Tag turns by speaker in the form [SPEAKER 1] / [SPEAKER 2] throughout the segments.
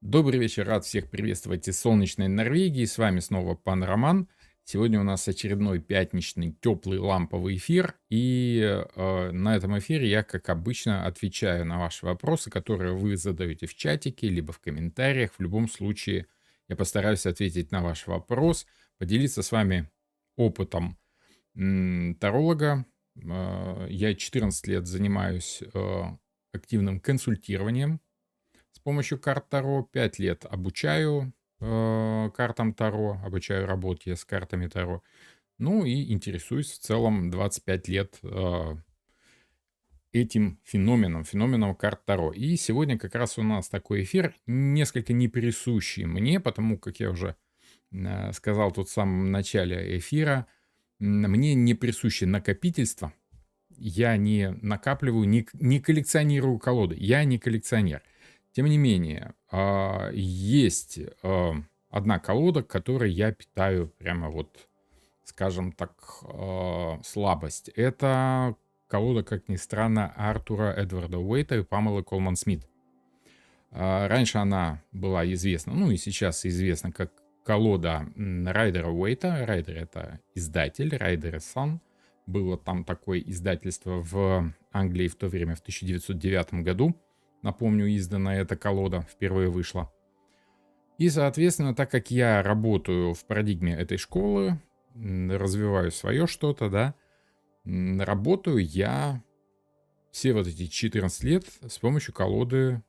[SPEAKER 1] Добрый вечер, рад всех приветствовать из солнечной Норвегии. С вами снова пан Роман. Сегодня у нас очередной пятничный теплый ламповый эфир. И на этом эфире я, как обычно, отвечаю на ваши вопросы, которые вы задаете в чатике, либо в комментариях. В любом случае, я постараюсь ответить на ваш вопрос, поделиться с вами опытом таролога. Я 14 лет занимаюсь активным консультированием с помощью карт Таро. 5 лет обучаю картам Таро, обучаю работе с картами Таро. Ну и интересуюсь в целом 25 лет этим феноменом карт Таро. И сегодня как раз у нас такой эфир, несколько не присущий мне, потому как я уже сказал тут в самом начале эфира, мне не присуще накопительство. Я не накапливаю, не коллекционирую колоды. Я не коллекционер. Тем не менее, есть одна колода, к которой я питаю прямо вот, скажем так, слабость. Это колода, как ни странно, Артура Эдварда Уэйта и Памелы Колман Смит. Раньше она была известна, ну и сейчас известна как колода Райдера Уэйта. Райдер — это издатель, Райдер и Сан. Было там такое издательство в Англии в то время, в 1909 году. Напомню, изданная эта колода впервые вышла. И, соответственно, так как я работаю в парадигме этой школы, развиваю свое что-то, да, работаю я все вот эти 14 лет с помощью колоды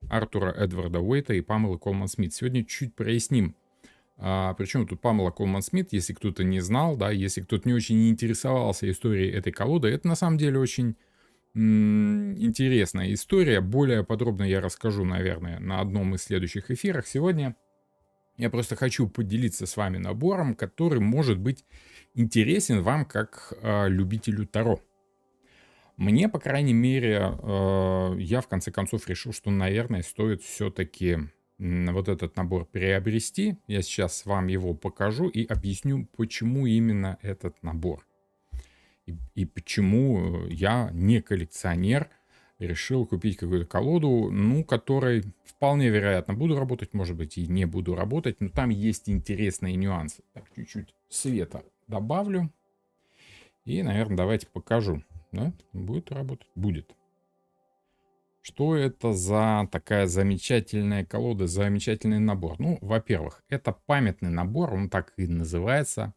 [SPEAKER 1] Артура Эдварда Уэйта и Памелы Колман Смит. Сегодня чуть проясним. Причем тут Памела Колман Смит, если кто-то не знал, да, если кто-то не очень интересовался историей этой колоды, это на самом деле очень интересная история. Более подробно я расскажу, наверное, на одном из следующих эфирах. Сегодня я просто хочу поделиться с вами набором, который может быть интересен вам как любителю Таро. Мне, по крайней мере, я в конце концов решил, что, наверное, стоит все-таки вот этот набор приобрести. Я сейчас вам его покажу и объясню, почему именно этот набор. И почему я, не коллекционер, решил купить какую-то колоду, ну, которой вполне вероятно буду работать, может быть, и не буду работать, но там есть интересные нюансы. Так, чуть-чуть света добавлю. И, наверное, давайте покажу. Да? Будет работать? Будет. Что это за такая замечательная колода, замечательный набор? Ну, во-первых, это памятный набор, он так и называется.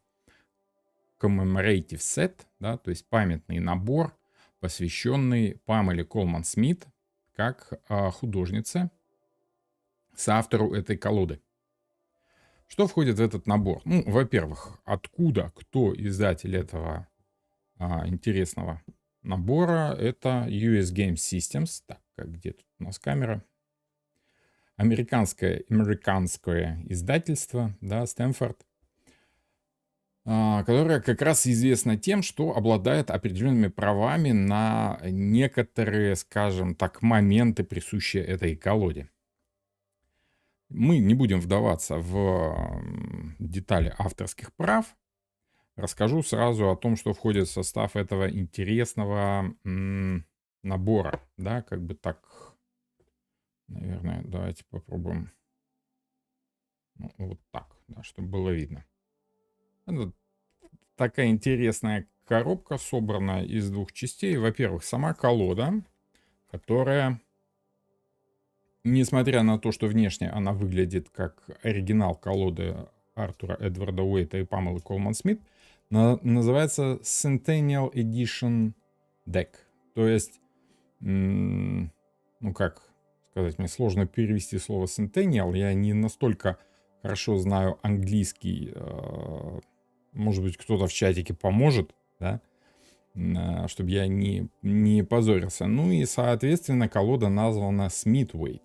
[SPEAKER 1] Commemorative Set, да, то есть памятный набор, посвященный Памеле Колман Смит как художнице, соавтору этой колоды. Что входит в этот набор? Ну, во-первых, откуда, кто издатель этого интересного набора? Это US Game Systems. Так, где тут у нас камера? Американское издательство, да, Стэнфорд, которая как раз известна тем, что обладает определенными правами на некоторые, скажем так, моменты, присущие этой колоде. Мы не будем вдаваться в детали авторских прав. Расскажу сразу о том, что входит в состав этого интересного набора. Да, как бы так, наверное, давайте попробуем. Ну, вот так, да, чтобы было видно. Это такая интересная коробка, собранная из двух частей. Во-первых, сама колода, которая, несмотря на то, что внешне она выглядит как оригинал колоды Артура Эдварда Уэйта и Памелы Колман Смит, называется Centennial Edition Deck. То есть, ну как сказать, мне сложно перевести слово Centennial. Я не настолько хорошо знаю английский. Может быть, кто-то в чатике поможет, да, чтобы я не позорился. Ну и, соответственно, колода названа Smithwaite.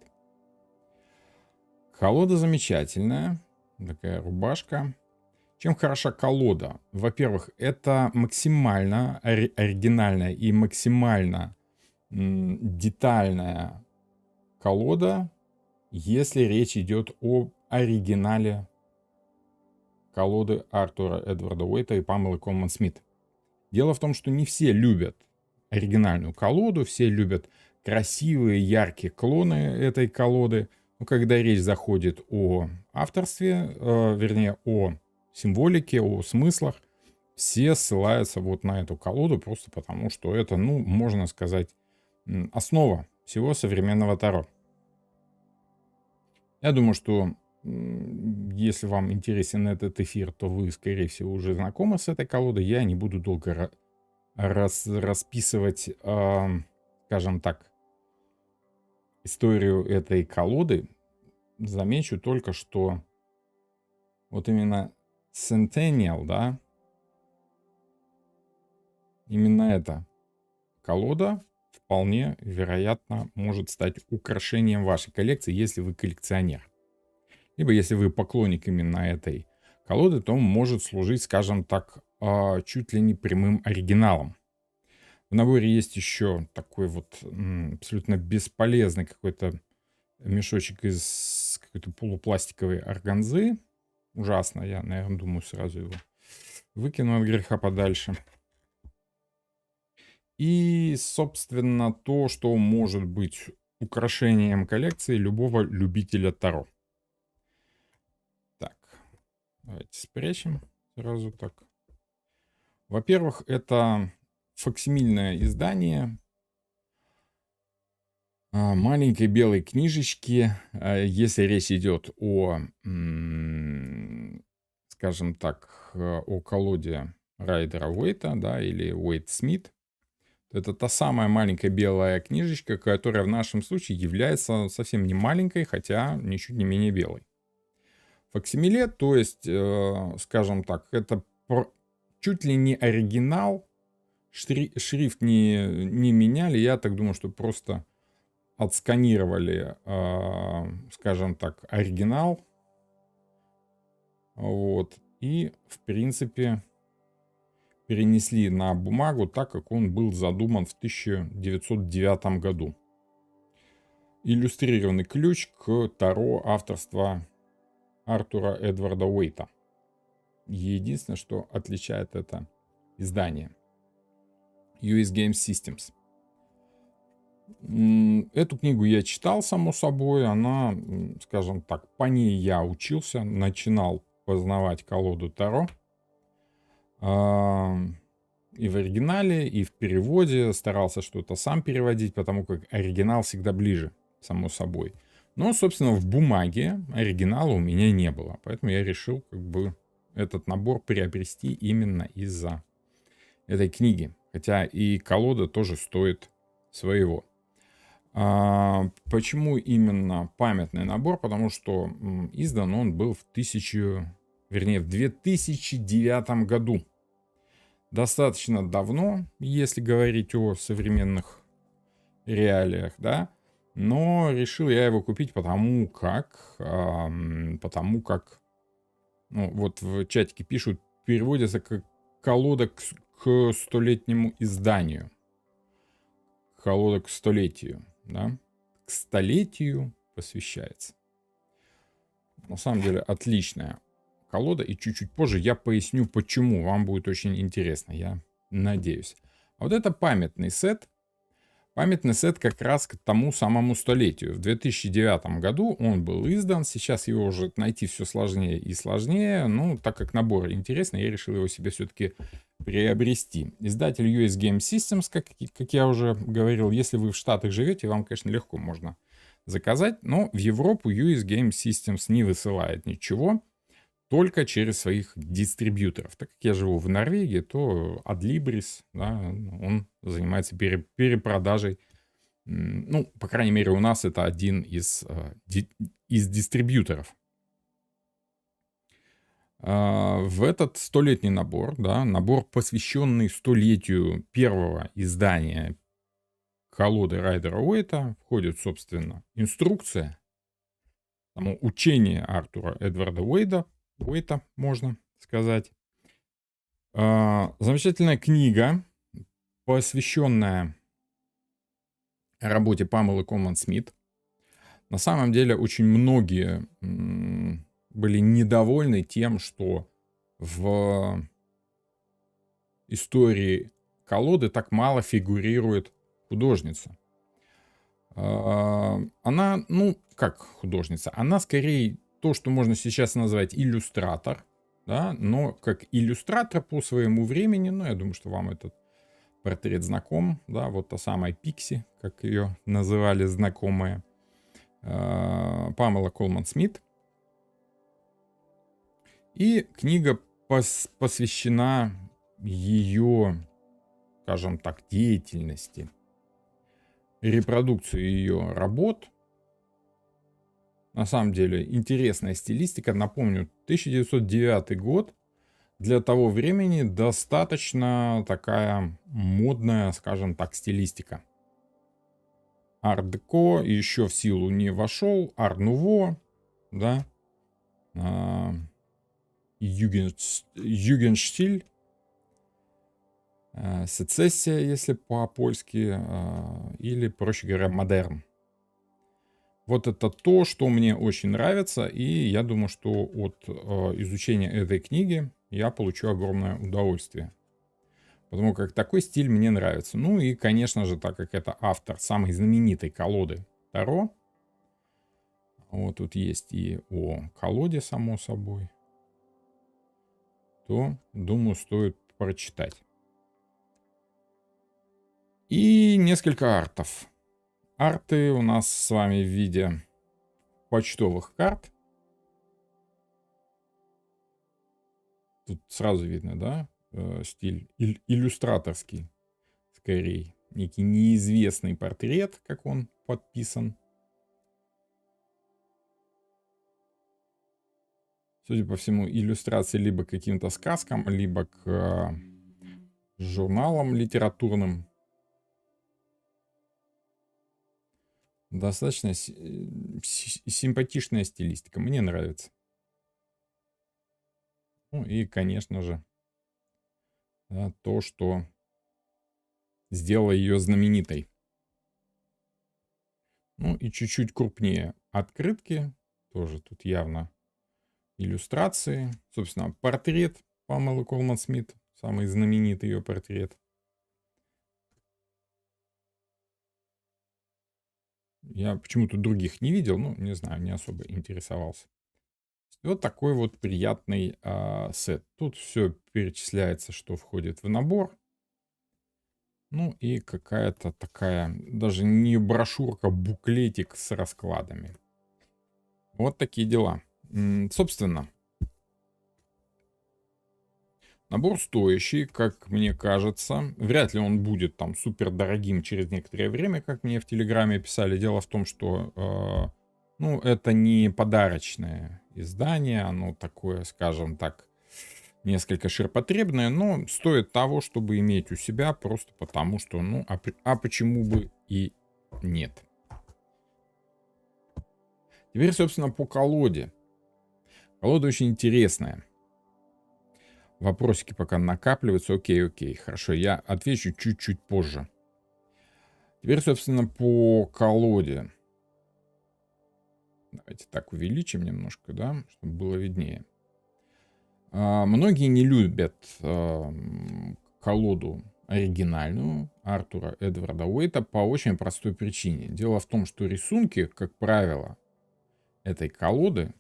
[SPEAKER 1] Колода замечательная, такая рубашка. Чем хороша колода? Во-первых, это максимально оригинальная и максимально детальная колода, если речь идет об оригинале колоды Артура Эдварда Уэйта и Памелы Колман Смит. Дело в том, что не все любят оригинальную колоду, все любят красивые, яркие клоны этой колоды. Но когда речь заходит о авторстве, вернее, о символике, о смыслах, все ссылаются вот на эту колоду просто потому, что это, ну, можно сказать, основа всего современного Таро. Я думаю, что если вам интересен этот эфир, то вы, скорее всего, уже знакомы с этой колодой. Я не буду долго расписывать, скажем так, историю этой колоды. Замечу только, что вот именно Centennial, да, именно эта колода вполне вероятно может стать украшением вашей коллекции, если вы коллекционер. Либо если вы поклонник именно этой колоды, то он может служить, скажем так, чуть ли не прямым оригиналом. В наборе есть еще такой вот абсолютно бесполезный какой-то мешочек из какой-то полупластиковой органзы. Ужасно, я, наверное, думаю, сразу его выкину от греха подальше. И, собственно, то, что может быть украшением коллекции любого любителя Таро. Так, давайте спрячем сразу так. Во-первых, это факсимильное издание маленькой белой книжечки. Если речь идет о, скажем так, о колоде Райдера Уэйта, да, или Уэйт Смит, это та самая маленькая белая книжечка, которая в нашем случае является совсем не маленькой, хотя ничуть не менее белой. Факсимиле, то есть, скажем так, это чуть ли не оригинал, шрифт не меняли, я так думаю, что просто отсканировали, скажем так, оригинал, вот, и, в принципе, перенесли на бумагу так, как он был задуман в 1909 году. Иллюстрированный ключ к Таро авторства Артура Эдварда Уэйта. Единственное, что отличает это издание. US Game Systems. Эту книгу я читал, само собой. Она, скажем так, по ней я учился, начинал познавать колоду Таро. И в оригинале, и в переводе старался что-то сам переводить, потому как оригинал всегда ближе, само собой. Но, собственно, в бумаге оригинала у меня не было. Поэтому я решил как бы этот набор приобрести именно из-за этой книги. Хотя и колода тоже стоит своего. Почему именно памятный набор? Потому что издан он был в 2009 году. Достаточно давно, если говорить о современных реалиях, да. Но решил я его купить потому как, ну, вот в чатике пишут, переводится как колода к столетнему изданию. Колода к столетию, да. К столетию посвящается. На самом деле отличная колода, и чуть-чуть позже я поясню, почему. Вам будет очень интересно, я надеюсь. А вот это памятный сет. Памятный сет как раз к тому самому столетию. В 2009 году он был издан. Сейчас его уже найти все сложнее и сложнее. Ну, так как набор интересный, я решил его себе все-таки приобрести. Издатель US Game Systems, как я уже говорил. Если вы в Штатах живете, вам, конечно, легко можно заказать. Но в Европу US Game Systems не высылает ничего. Только через своих дистрибьюторов. Так как я живу в Норвегии, то Adlibris, да, он занимается перепродажей. Ну, по крайней мере, у нас это один из дистрибьюторов. В этот столетний набор, да, набор, посвященный столетию первого издания колоды Райдера Уэйта, входит, собственно, инструкция, учение Артура Эдварда Уэйта, можно сказать. Замечательная книга, посвященная работе Памелы Колман-Смит. На самом деле очень многие были недовольны тем, что в истории колоды так мало фигурирует художница. Она, ну, как художница, она скорее то, что можно сейчас назвать иллюстратор, да, но как иллюстратор по своему времени, ну, я думаю, что вам этот портрет знаком, да, вот та самая Пикси, как ее называли знакомые, Памела Колман Смит. И книга посвящена ее, скажем так, деятельности, репродукции ее работ. На самом деле интересная стилистика. Напомню, 1909 год. Для того времени достаточно такая модная, скажем так, стилистика. Ар-деко еще в силу не вошел. Ар-нуво, да. Югенстиль. Сецессия, если по-польски. Или, проще говоря, модерн. Вот это то, что мне очень нравится, и я думаю, что от изучения этой книги я получу огромное удовольствие. Потому как такой стиль мне нравится. Ну и, конечно же, так как это автор самой знаменитой колоды Таро, вот тут есть и о колоде, само собой, то, думаю, стоит прочитать. И несколько артов. Арты у нас с вами в виде почтовых карт. Тут сразу видно, да, стиль иллюстраторский, скорее. Некий неизвестный портрет, как он подписан. Судя по всему, иллюстрации либо к каким-то сказкам, либо к журналам литературным. Достаточно симпатичная стилистика. Мне нравится. Ну и, конечно же, да, то, что сделало ее знаменитой. Ну и чуть-чуть крупнее открытки. Тоже тут явно иллюстрации. Собственно, портрет Памелы Колман Смит. Самый знаменитый ее портрет. Я почему-то других не видел. Ну, не знаю, не особо интересовался. Вот такой вот приятный сет. Тут все перечисляется, что входит в набор. Ну и какая-то такая, даже не брошюрка, буклетик с раскладами. Вот такие дела. Собственно, набор стоящий, как мне кажется. Вряд ли он будет там супер дорогим через некоторое время, как мне в Телеграме писали. Дело в том, что ну, это не подарочное издание, оно такое, скажем так, несколько ширпотребное, но стоит того, чтобы иметь у себя, просто потому что, ну, а почему бы и нет. Теперь, собственно, по колоде. Колода очень интересная. Вопросики пока накапливаются. Окей, хорошо, я отвечу чуть-чуть позже. Теперь, собственно, по колоде. Давайте так увеличим немножко, да, чтобы было виднее. Многие не любят колоду оригинальную Артура Эдварда Уэйта по очень простой причине. Дело в том, что рисунки, как правило, этой колоды,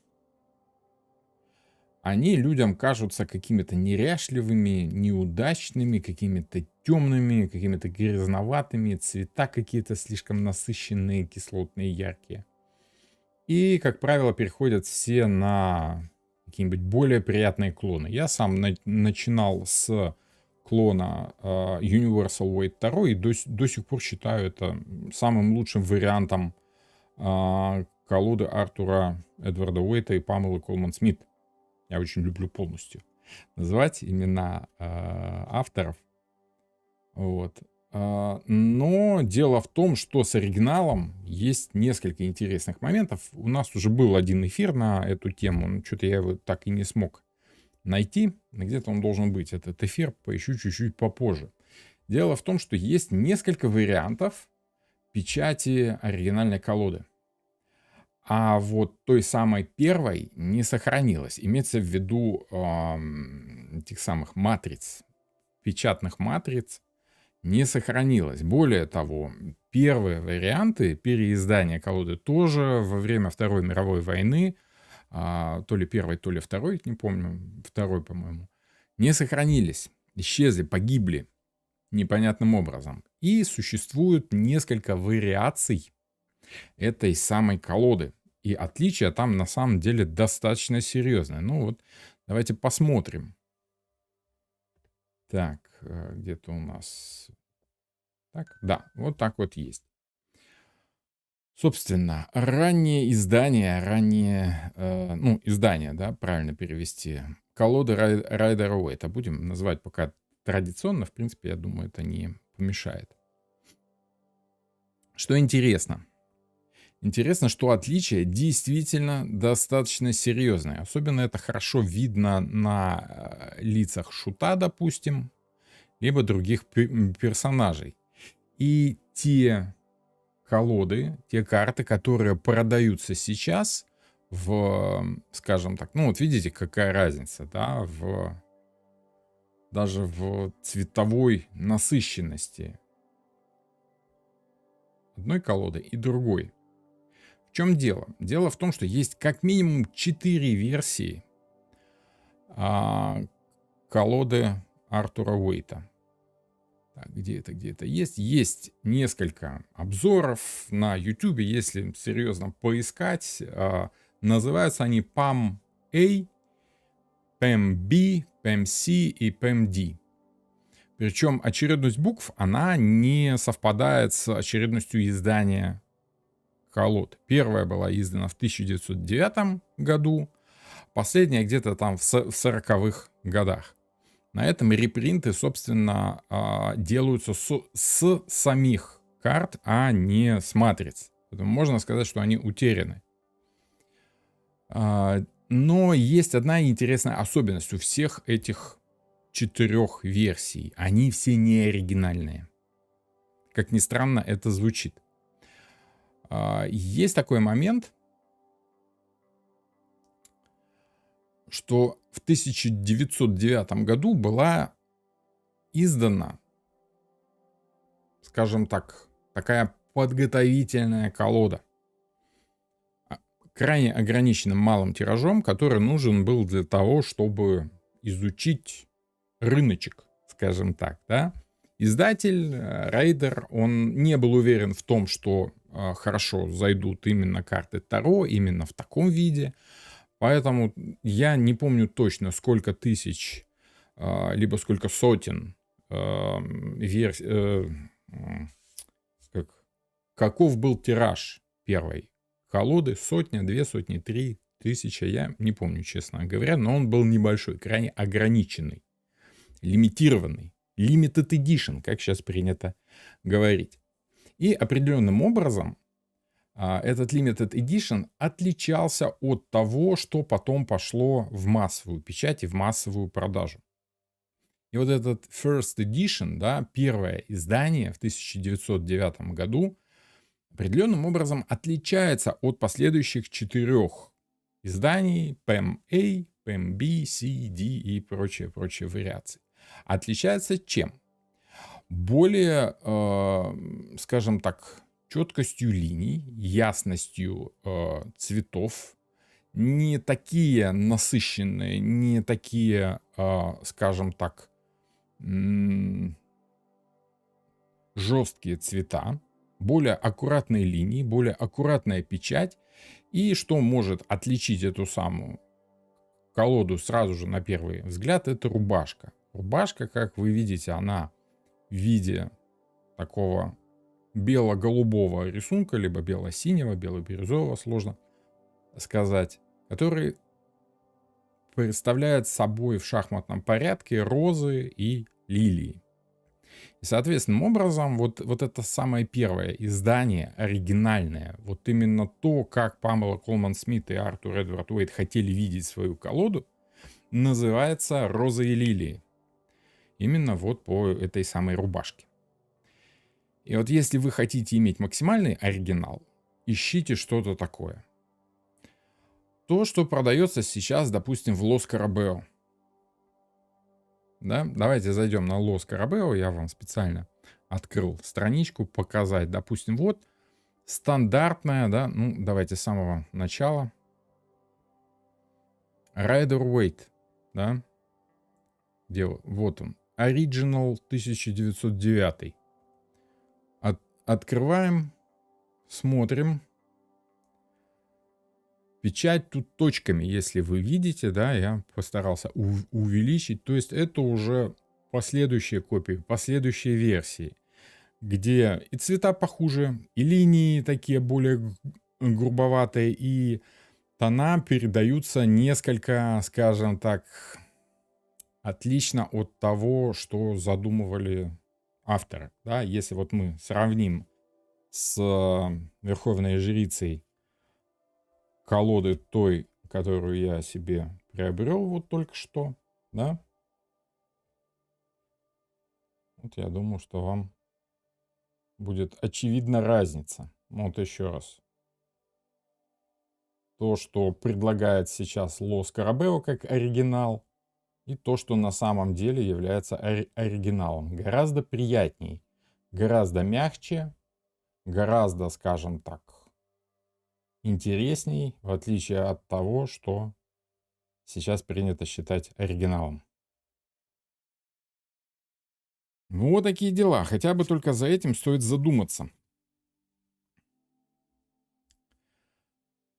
[SPEAKER 1] они людям кажутся какими-то неряшливыми, неудачными, какими-то темными, какими-то грязноватыми, цвета какие-то слишком насыщенные, кислотные, яркие. И, как правило, переходят все на какие-нибудь более приятные клоны. Я сам начинал с клона Universal Weight Tarot и до сих пор считаю это самым лучшим вариантом колоды Артура Эдварда Уэйта и Памелы Колман Смит. Я очень люблю полностью называть имена авторов. Вот. Но дело в том, что с оригиналом есть несколько интересных моментов. У нас уже был один эфир на эту тему, но что-то я его так и не смог найти. Где-то он должен быть, этот эфир, поищу чуть-чуть попозже. Дело в том, что есть несколько вариантов печати оригинальной колоды. А вот той самой первой не сохранилось. Имеется в виду этих самых матриц, печатных матриц, не сохранилось. Более того, первые варианты переиздания колоды тоже во время Второй мировой войны, то ли первой, то ли второй, не помню, второй, по-моему, не сохранились, исчезли, погибли непонятным образом. И существует несколько вариаций этой самой колоды. И отличия там на самом деле достаточно серьезные. Ну вот, давайте посмотрим. Так, где-то у нас... Так, да, вот так вот есть. Собственно, раннее издание, издание, да, правильно перевести, колоды Райдера Уэйта. Будем называть пока традиционно, в принципе, я думаю, это не помешает. Что интересно? Интересно, что отличие действительно достаточно серьезное. Особенно это хорошо видно на лицах Шута, допустим, либо других персонажей. И те колоды, те карты, которые продаются сейчас скажем так, ну вот видите, какая разница, да, даже в цветовой насыщенности одной колоды и другой. В чем дело? Дело в том, что есть как минимум 4 версии колоды Артура Уэйта. Так, где это есть? Есть несколько обзоров на YouTube, если серьезно поискать. Называются они PAM-A, PAM-B, PAM-C и PAM-D. Причем очередность букв, она не совпадает с очередностью издания колод. Первая была издана в 1909 году, последняя где-то там в 40-х годах. На этом репринты, собственно, делаются с самих карт, а не с матриц. Поэтому можно сказать, что они утеряны. Но есть одна интересная особенность у всех этих 4 версий. Они все не оригинальные. Как ни странно, это звучит. Есть такой момент, что в 1909 году была издана, скажем так, такая подготовительная колода. Крайне ограниченным малым тиражом, который нужен был для того, чтобы изучить рыночек, скажем так, да. Издатель, Райдер, он не был уверен в том, что хорошо зайдут именно карты Таро, именно в таком виде. Поэтому я не помню точно, сколько тысяч, либо сколько сотен каков был тираж первой колоды, 100, 200, 3000, я не помню, честно говоря, но он был небольшой, крайне ограниченный, лимитированный, limited edition, как сейчас принято говорить. И определенным образом этот limited edition отличался от того, что потом пошло в массовую печать и в массовую продажу. И вот этот first edition, да, первое издание в 1909 году, определенным образом отличается от последующих 4 изданий PAM-A, PAM-B, C, D и прочие вариации. Отличается чем? Более, скажем так, четкостью линий, ясностью цветов, не такие насыщенные, не такие, скажем так, жесткие цвета, более аккуратные линии, более аккуратная печать. И что может отличить эту самую колоду сразу же на первый взгляд, это рубашка. Рубашка, как вы видите, она в виде такого бело-голубого рисунка, либо бело-синего, бело-бирюзового, сложно сказать, который представляет собой в шахматном порядке розы и лилии. И соответственным образом вот это самое первое издание, оригинальное, вот именно то, как Памела Колман Смит и Артур Эдвард Уэйт хотели видеть свою колоду, называется «Розы и лилии». Именно вот по этой самой рубашке. И вот если вы хотите иметь максимальный оригинал, ищите что-то такое. То, что продается сейчас, допустим, в Лос Карабео. Да? Давайте зайдем на Лос Карабео, я вам специально открыл страничку, показать. Допустим, вот стандартная, да, ну, давайте с самого начала. Rider Waite, да, где вот он. Original 1909. Открываем, смотрим. Печать тут точками, если вы видите, да, я постарался увеличить. То есть это уже последующие копии, последующие версии, где и цвета похуже, и линии такие более грубоватые, и тона передаются несколько, скажем так, отлично от того, что задумывали авторы. Да? Если вот мы сравним с Верховной Жрицей колоды той, которую я себе приобрел вот только что, да, вот я думаю, что вам будет очевидна разница. Вот еще раз. То, что предлагает сейчас Лос Карабео как оригинал, и то, что на самом деле является оригиналом. Гораздо приятней, гораздо мягче, гораздо, скажем так, интересней, в отличие от того, что сейчас принято считать оригиналом. Ну, вот такие дела. Хотя бы только за этим стоит задуматься.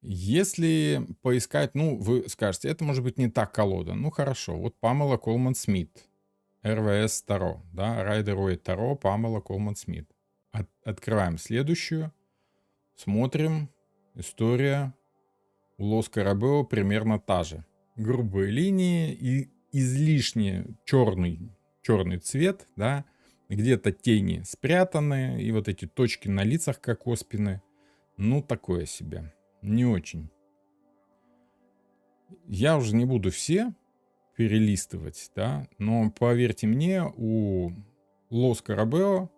[SPEAKER 1] Если поискать, ну, вы скажете, это может быть не та колода. Ну, хорошо. Вот Памела Колман Смит. РВС Таро. Да, Райдер Уэйт Таро, Памела Колман Смит. Открываем следующую. Смотрим. История. У Лос Карабео примерно та же. Грубые линии и излишне черный цвет, да, где-то тени спрятаны, и вот эти точки на лицах, как оспины, ну, такое себе, не очень. Я уже не буду все перелистывать, да, но поверьте мне, у Лос Карабео,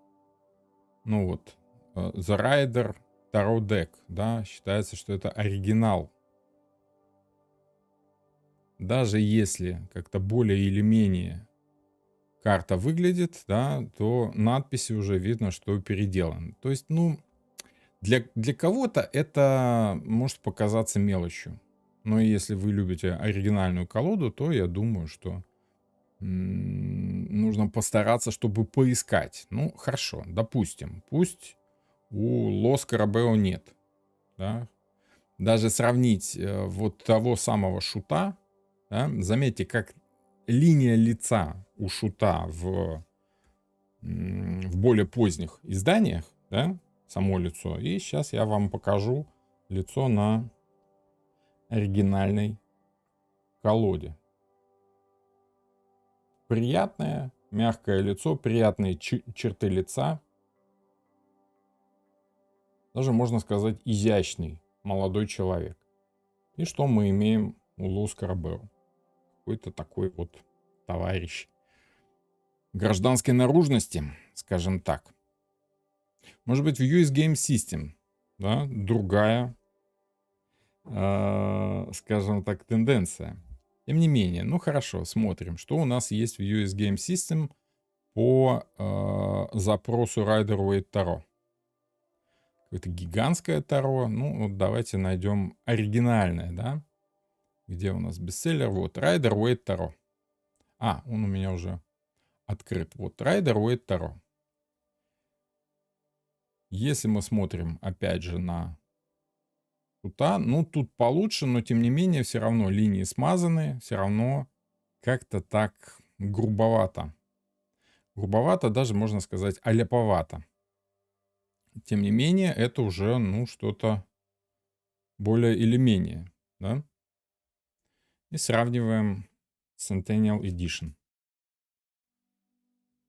[SPEAKER 1] ну вот, The Rider Tarot Deck, да, считается, что это оригинал. Даже если как-то более или менее карта выглядит, да, то надписи уже видно, что переделаны. То есть, ну, для кого-то это может показаться мелочью. Но если вы любите оригинальную колоду, то я думаю, что нужно постараться, чтобы поискать. Ну, хорошо, допустим, пусть у Лос Карабео нет. Да? Даже сравнить вот того самого шута, да, заметьте, как линия лица у шута в более поздних изданиях, да, само лицо. И сейчас я вам покажу лицо на оригинальной колоде. Приятное, мягкое лицо, приятные черты лица. Даже можно сказать изящный молодой человек. И что мы имеем у Лос Карабео? Какой-то такой вот товарищ гражданской наружности, скажем так. Может быть, в US Game System, да, другая, скажем так, тенденция. Тем не менее, ну хорошо, смотрим, что у нас есть в US Game System по запросу Rider Waite Таро. Какое-то гигантское Таро. Ну, вот давайте найдем оригинальное, да. Где у нас бестселлер? Вот, Rider Waite Таро. А, он у меня уже открыт. Вот, Rider Waite Таро. Если мы смотрим, опять же, на шута, ну, тут получше, но, тем не менее, все равно линии смазаны, все равно как-то так грубовато. Грубовато, даже можно сказать, аляповато. Тем не менее, это уже, ну, что-то более или менее, да? И сравниваем Centennial Edition.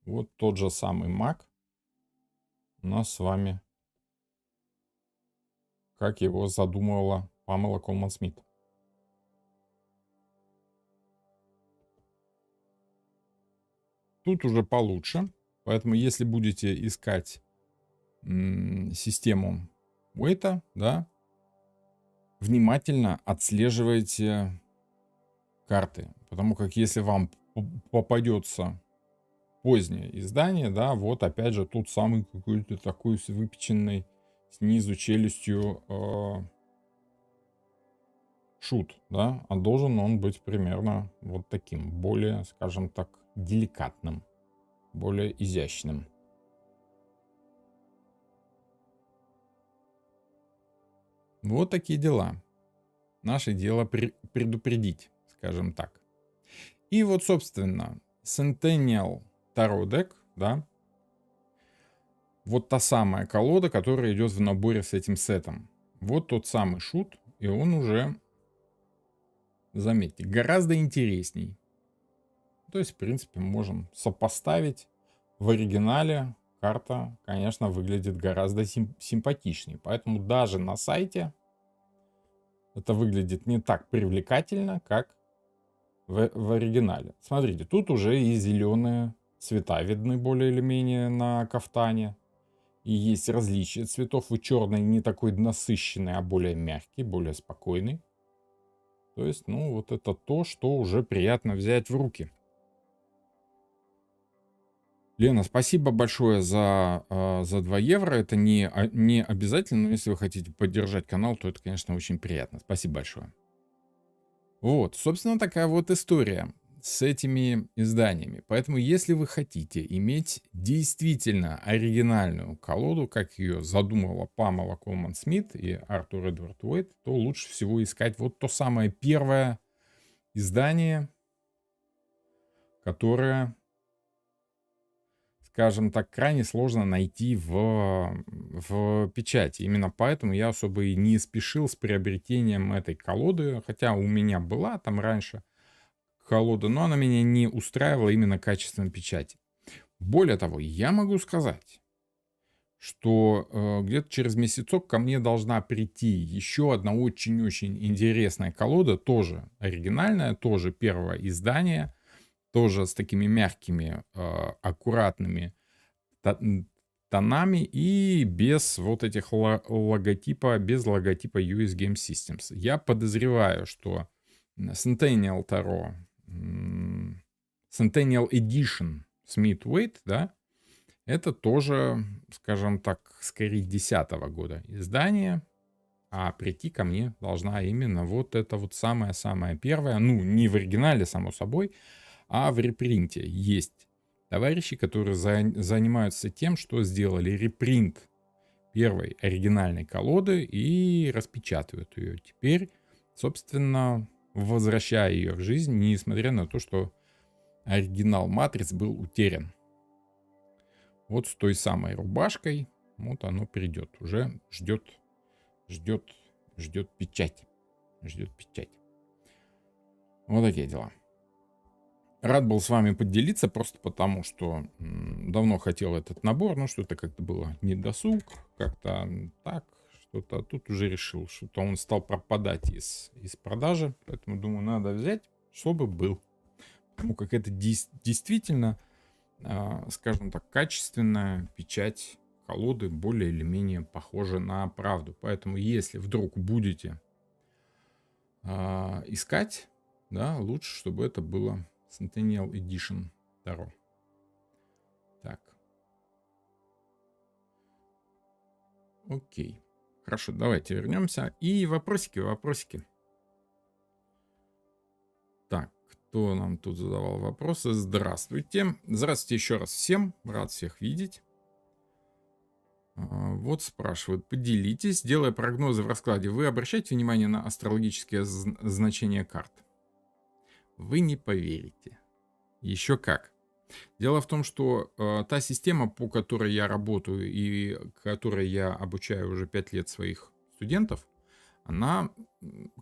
[SPEAKER 1] Вот тот же самый Mac у нас с вами, как его задумывала Памела Колман Смит. Тут уже получше, поэтому если будете искать систему Уэйта, да, внимательно отслеживайте карты, потому как если вам попадется позднее издание, да, вот опять же тот самый какой-то такой с выпеченной снизу челюстью шут, да, а должен он быть примерно вот таким, более, скажем так, деликатным, более изящным. Вот такие дела. Наше дело предупредить, скажем так. И вот, собственно, Centennial Tarot Deck, да, вот та самая колода, которая идет в наборе с этим сетом. Вот тот самый шут, и он уже, заметьте, гораздо интересней. То есть, в принципе, можем сопоставить. В оригинале карта, конечно, выглядит гораздо симпатичнее. Поэтому даже на сайте это выглядит не так привлекательно, как в оригинале. Смотрите, тут уже и зеленые цвета видны более или менее на кафтане. И есть различия цветов. И черный не такой насыщенный, а более мягкий, более спокойный. То есть, ну, вот это то, что уже приятно взять в руки. Лена, спасибо большое за 2 евро. Это не обязательно, но если вы хотите поддержать канал, то это, конечно, очень приятно. Спасибо большое. Вот, собственно, такая вот история с этими изданиями. Поэтому, если вы хотите иметь действительно оригинальную колоду, как ее задумывала Памела Колман Смит и Артур Эдвард Уэйт, то лучше всего искать вот то самое первое издание, которое, скажем так, крайне сложно найти в печати. Именно поэтому я особо и не спешил с приобретением этой колоды, хотя у меня была там раньше колода, но она меня не устраивала именно качеством печати. Более того, я могу сказать, что где-то через месяцок ко мне должна прийти еще одна очень-очень интересная колода, тоже оригинальная, тоже первого издания, тоже с такими мягкими, аккуратными тонами и без вот этих логотипа, без логотипа US Game Systems. Я подозреваю, что Centennial Tarot, Centennial Edition Smith Waite, да, это тоже, скажем так, скорее 10-го года издание, а прийти ко мне должна именно вот эта вот самая-самая первая, ну, не в оригинале, само собой, а в репринте. Есть товарищи, которые занимаются тем, что сделали репринт первой оригинальной колоды и распечатывают ее. Теперь, собственно, возвращая ее в жизнь, несмотря на то, что оригинал Матриц был утерян. Вот с той самой рубашкой, вот оно придет. Уже ждет печать. Ждет печать. Вот такие дела. Рад был с вами поделиться, просто потому, что давно хотел этот набор, но что-то как-то было недосуг, как-то так, что-то тут уже решил, что-то он стал пропадать из продажи, поэтому думаю, надо взять, чтобы был. Потому как это действительно, скажем так, качественная печать колоды, более или менее похожа на правду. Поэтому если вдруг будете искать, да, лучше, чтобы это было Centennial Edition Tarot. Так. Окей. Хорошо, давайте вернемся. И вопросики. Так, кто нам тут задавал вопросы? Здравствуйте. Здравствуйте еще раз всем. Рад всех видеть. Вот спрашивают, поделитесь, делая прогнозы в раскладе, вы обращаете внимание на астрологические значения карт? Вы не поверите. Еще как. Дело в том, что та система, по которой я работаю и которой я обучаю уже 5 лет своих студентов, она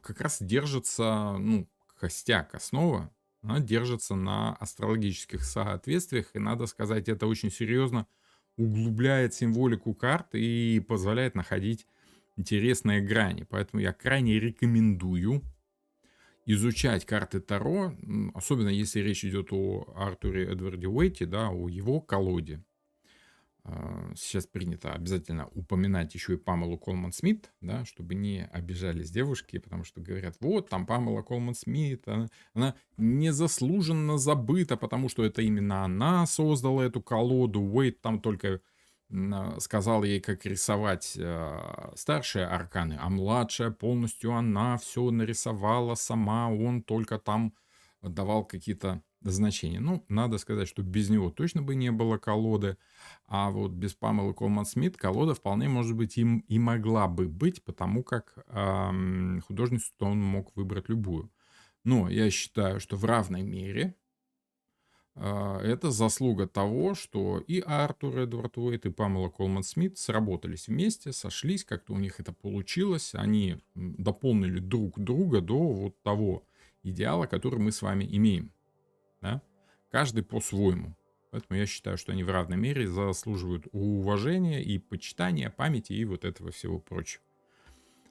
[SPEAKER 1] как раз держится, ну, костяк, основа, она держится на астрологических соответствиях, и надо сказать, это очень серьезно углубляет символику карт и позволяет находить интересные грани. Поэтому я крайне рекомендую изучать карты Таро, особенно если речь идет о Артуре Эдварде Уэйте, да, о его колоде. Сейчас принято обязательно упоминать еще и Памелу Колман Смит, да, чтобы не обижались девушки, потому что говорят, вот там Памела Колман Смит, она незаслуженно забыта, потому что это именно она создала эту колоду. Уэйд там только сказал ей, как рисовать старшие арканы, а младшая полностью она все нарисовала сама, он только там давал какие-то значения. Ну, надо сказать, что без него точно бы не было колоды, а вот без Памелы Колман Смит колода вполне, может быть, им и могла бы быть, потому как художницу он мог выбрать любую. Но я считаю, что в равной мере это заслуга того, что и Артур Эдвард Уэйт, и Памела Колман Смит сработались вместе, сошлись, как-то у них это получилось, они дополнили друг друга до вот того идеала, который мы с вами имеем. Да? Каждый по-своему. Поэтому я считаю, что они в равной мере заслуживают уважения и почитания, памяти и вот этого всего прочего.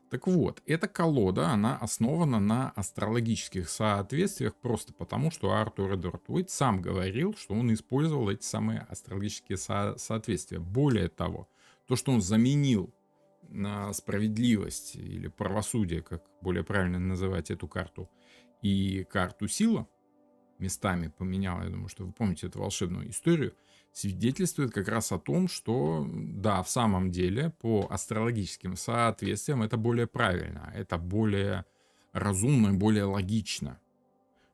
[SPEAKER 1] Так вот, эта колода, она основана на астрологических соответствиях просто потому, что Артур Эдвард Уайт сам говорил, что он использовал эти самые астрологические соответствия. Более того, то, что он заменил на справедливость или правосудие, как более правильно называть эту карту, и карту сила, местами поменял, я думаю, что вы помните эту волшебную историю, свидетельствует как раз о том, что да, в самом деле по астрологическим соответствиям это более правильно, это более разумно, более логично,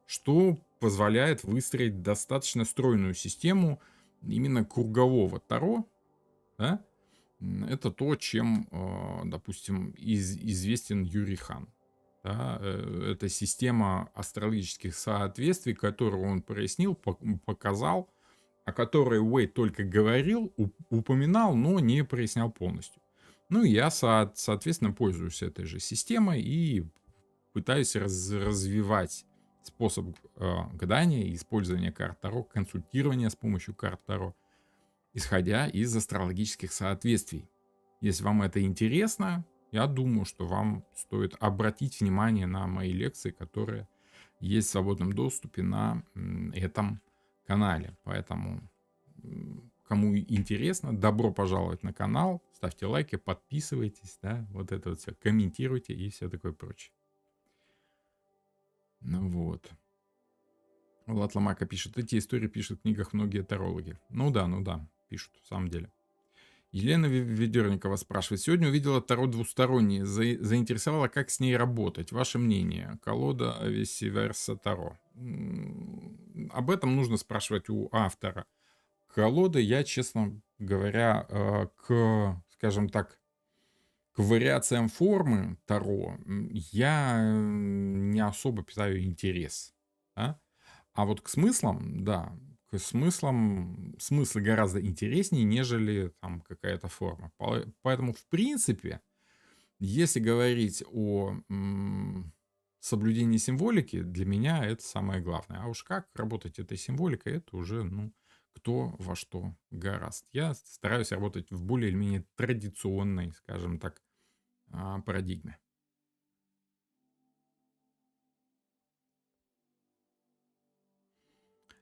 [SPEAKER 1] что позволяет выстроить достаточно стройную систему именно кругового таро, да? Это то, чем, допустим, известен Юрий Хан. Да, это система астрологических соответствий, которую он прояснил, показал, о которой Уэйт только говорил, упоминал, но не прояснял полностью. Ну, и я, соответственно, пользуюсь этой же системой и пытаюсь развивать способ гадания, использования карт Таро, консультирования с помощью карт Таро, исходя из астрологических соответствий. Если вам это интересно, я думаю, что вам стоит обратить внимание на мои лекции, которые есть в свободном доступе на этом канале. Поэтому, кому интересно, добро пожаловать на канал. Ставьте лайки, подписывайтесь, да, вот это вот все, комментируйте и все такое прочее. Ну вот. Влад Ломака пишет, эти истории пишут в книгах многие тарологи. Ну да, пишут, в самом деле. Елена Ведерникова спрашивает. Сегодня увидела Таро двустороннее. Заинтересовала, как с ней работать. Ваше мнение. Колода Висиверса Таро. Об этом нужно спрашивать у автора колоды. Я, честно говоря, скажем так, к вариациям формы Таро я не особо питаю интерес. Да? А вот к смыслам, да, к смыслам, смыслы гораздо интереснее, нежели там какая-то форма. Поэтому, в принципе, если говорить о соблюдении символики, для меня это самое главное. А уж как работать этой символикой, это уже, кто во что гораст. Я стараюсь работать в более или менее традиционной, скажем так, парадигме.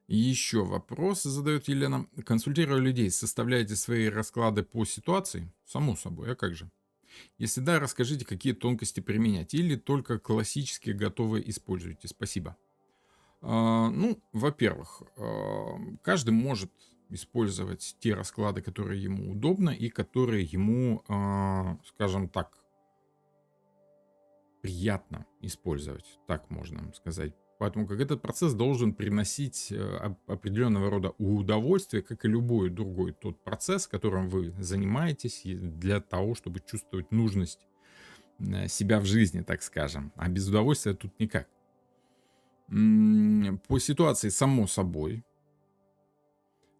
[SPEAKER 1] Еще вопрос задает Елена. Консультируя людей, составляете свои расклады по ситуации? Само собой, а как же? Если да, расскажите, какие тонкости применять. Или только классические готовые используете. Спасибо. Во-первых, каждый может использовать те расклады, которые ему удобно и которые ему, скажем так, приятно использовать, так можно сказать. Поэтому как этот процесс должен приносить определенного рода удовольствие, как и любой другой тот процесс, которым вы занимаетесь для того, чтобы чувствовать нужность себя в жизни, так скажем. А без удовольствия тут никак. По ситуации, само собой.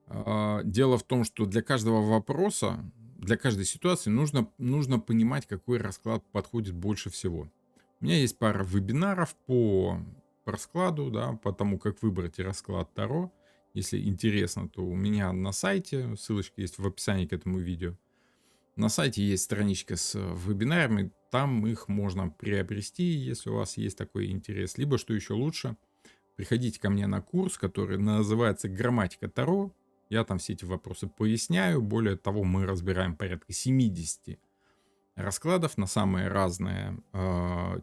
[SPEAKER 1] Дело в том, что для каждого вопроса, для каждой ситуации нужно понимать, какой расклад подходит больше всего. У меня есть пара вебинаров по раскладу, да, по тому, как выбрать расклад Таро. Если интересно, то у меня на сайте, ссылочка есть в описании к этому видео. На сайте есть страничка с вебинарами, там их можно приобрести, если у вас есть такой интерес. Либо, что еще лучше, приходите ко мне на курс, который называется «Грамматика Таро». Я там все эти вопросы поясняю. Более того, мы разбираем порядка 70 раскладов на самые разные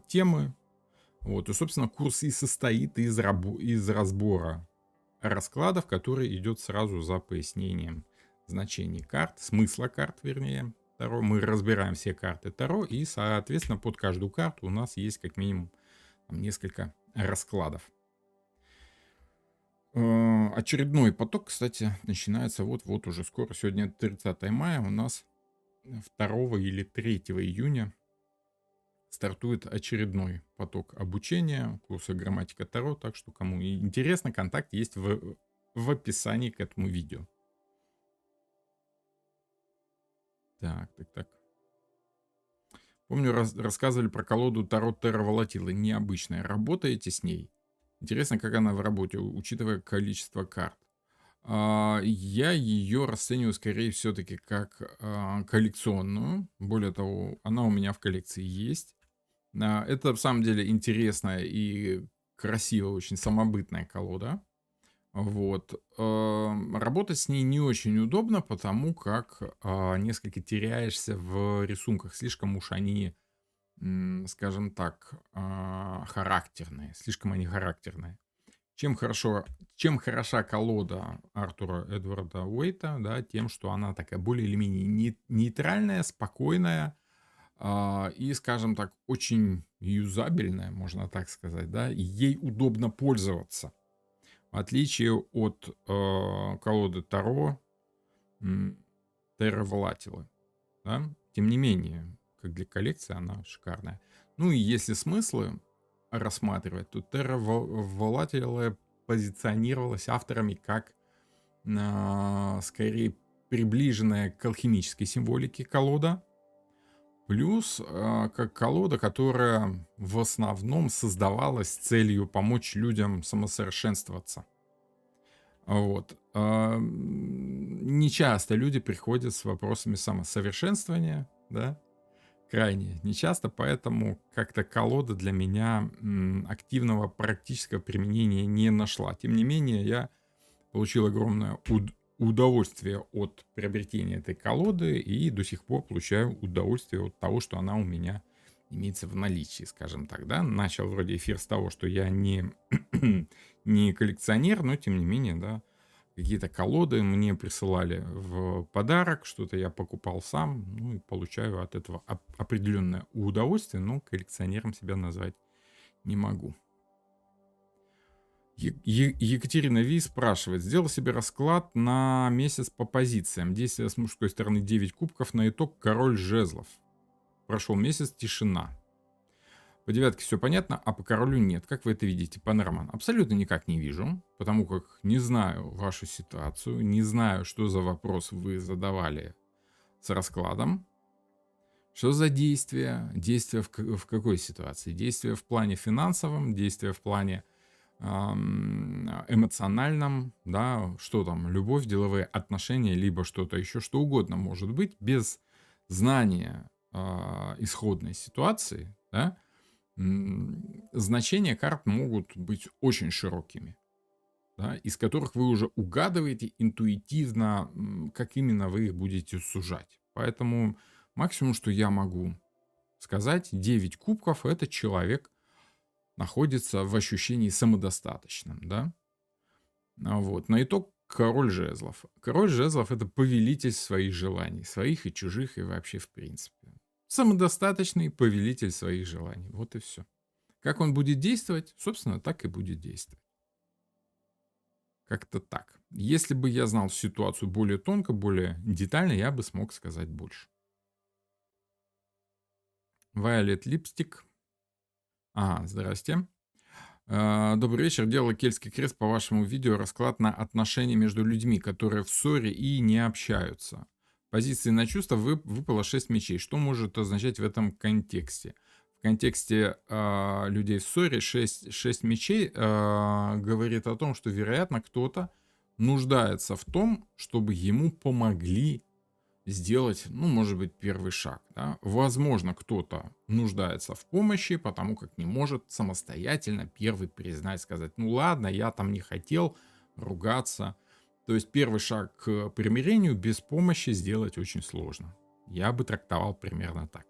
[SPEAKER 1] темы. Вот, и, собственно, курс и состоит из разбора раскладов, который идет сразу за пояснением значений карт, смысла карт, вернее, Таро. Мы разбираем все карты Таро, и, соответственно, под каждую карту у нас есть как минимум там несколько раскладов. Очередной поток, кстати, начинается вот уже скоро. Сегодня 30 мая, у нас 2 или 3 июня стартует очередной поток обучения курса грамматика Таро. Так что, кому интересно, контакт есть в описании к этому видео. Так. Помню, рассказывали про колоду Таро Терра Волатила. Необычная. Работаете с ней? Интересно, как она в работе, учитывая количество карт. Я ее расцениваю скорее все-таки как коллекционную. Более того, она у меня в коллекции есть. Это, в самом деле, интересная и красивая, очень самобытная колода. Вот. Работать с ней не очень удобно, потому как несколько теряешься в рисунках. Слишком уж они, скажем так, характерные. Слишком они характерные. Чем хороша колода Артура Эдварда Уэйта, да, тем, что она такая более или менее нейтральная, спокойная, и, скажем так, очень юзабельная, можно так сказать, да, и ей удобно пользоваться. В отличие от колоды Таро Терра Волатила. Да? Тем не менее, как для коллекции, она шикарная. Ну и если смыслы рассматривать, то Терра Волатила позиционировалась авторами как скорее приближенная к алхимической символике колода, плюс как колода, которая в основном создавалась с целью помочь людям самосовершенствоваться. Вот. Не часто люди приходят с вопросами самосовершенствования, да, крайне нечасто, поэтому как-то колода для меня активного практического применения не нашла. Тем не менее, я получил огромное удовольствие от приобретения этой колоды и до сих пор получаю удовольствие от того, что она у меня имеется в наличии, скажем так, да. Начал вроде эфир с того, что я не коллекционер, но тем не менее, да, какие-то колоды мне присылали в подарок, что-то я покупал сам, ну и получаю от этого определенное удовольствие, но коллекционером себя назвать не могу. Екатерина Ви спрашивает. Сделал себе расклад на месяц по позициям. Действие с мужской стороны 9 кубков. На итог король жезлов. Прошел месяц, тишина. По девятке все понятно, а по королю нет. Как вы это видите, Панорман? Абсолютно никак не вижу, потому как не знаю вашу ситуацию, не знаю, что за вопрос вы задавали с раскладом. Что за действия? Действия в какой ситуации? Действия в плане финансовом, действия в плане эмоциональном, да, что там, любовь, деловые отношения, либо что-то еще, что угодно может быть, без знания исходной ситуации, да, значения карт могут быть очень широкими, да, из которых вы уже угадываете интуитивно, как именно вы их будете сужать. Поэтому максимум, что я могу сказать, 9 кубков — это человек находится в ощущении самодостаточным, да. Вот. На итог король жезлов. Король жезлов — это повелитель своих желаний, своих и чужих, и вообще в принципе. Самодостаточный повелитель своих желаний. Вот и все. Как он будет действовать, собственно, так и будет действовать. Как-то так. Если бы я знал ситуацию более тонко, более детально, я бы смог сказать больше. Violet Lipstick. Ага, здрасте. Добрый вечер. Делала Кельтский крест по вашему видео. Расклад на отношения между людьми, которые в ссоре и не общаются. Позиции на чувства выпало 6 мечей. Что может означать в этом контексте? В контексте людей в ссоре 6 мечей говорит о том, что, вероятно, кто-то нуждается в том, чтобы ему помогли сделать, ну, может быть, первый шаг. Да? Возможно, кто-то нуждается в помощи, потому как не может самостоятельно первый признать, сказать, ну ладно, я там не хотел ругаться, То есть первый шаг к примирению без помощи сделать очень сложно. Я бы трактовал примерно так.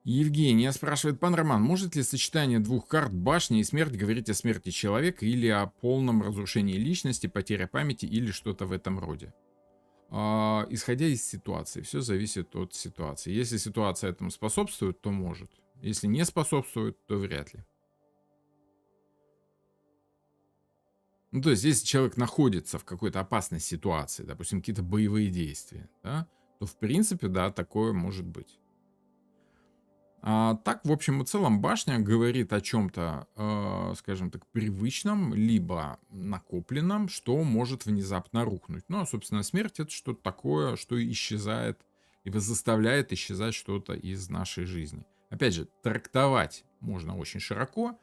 [SPEAKER 1] Евгения спрашивает: пан Роман, может ли сочетание двух карт башни и смерть говорить о смерти человека или о полном разрушении личности, потеря памяти или что-то в этом роде? Исходя из ситуации, все зависит от ситуации. Если ситуация этому способствует, то может. Если не способствует, то вряд ли. Ну, то есть, если человек находится в какой-то опасной ситуации, допустим, какие-то боевые действия, да, то, в принципе, да, такое может быть. А так, в общем и целом, башня говорит о чем-то, скажем так, привычном, либо накопленном, что может внезапно рухнуть. Ну, а, собственно, смерть — это что-то такое, что исчезает, либо заставляет исчезать что-то из нашей жизни. Опять же, трактовать можно очень широко.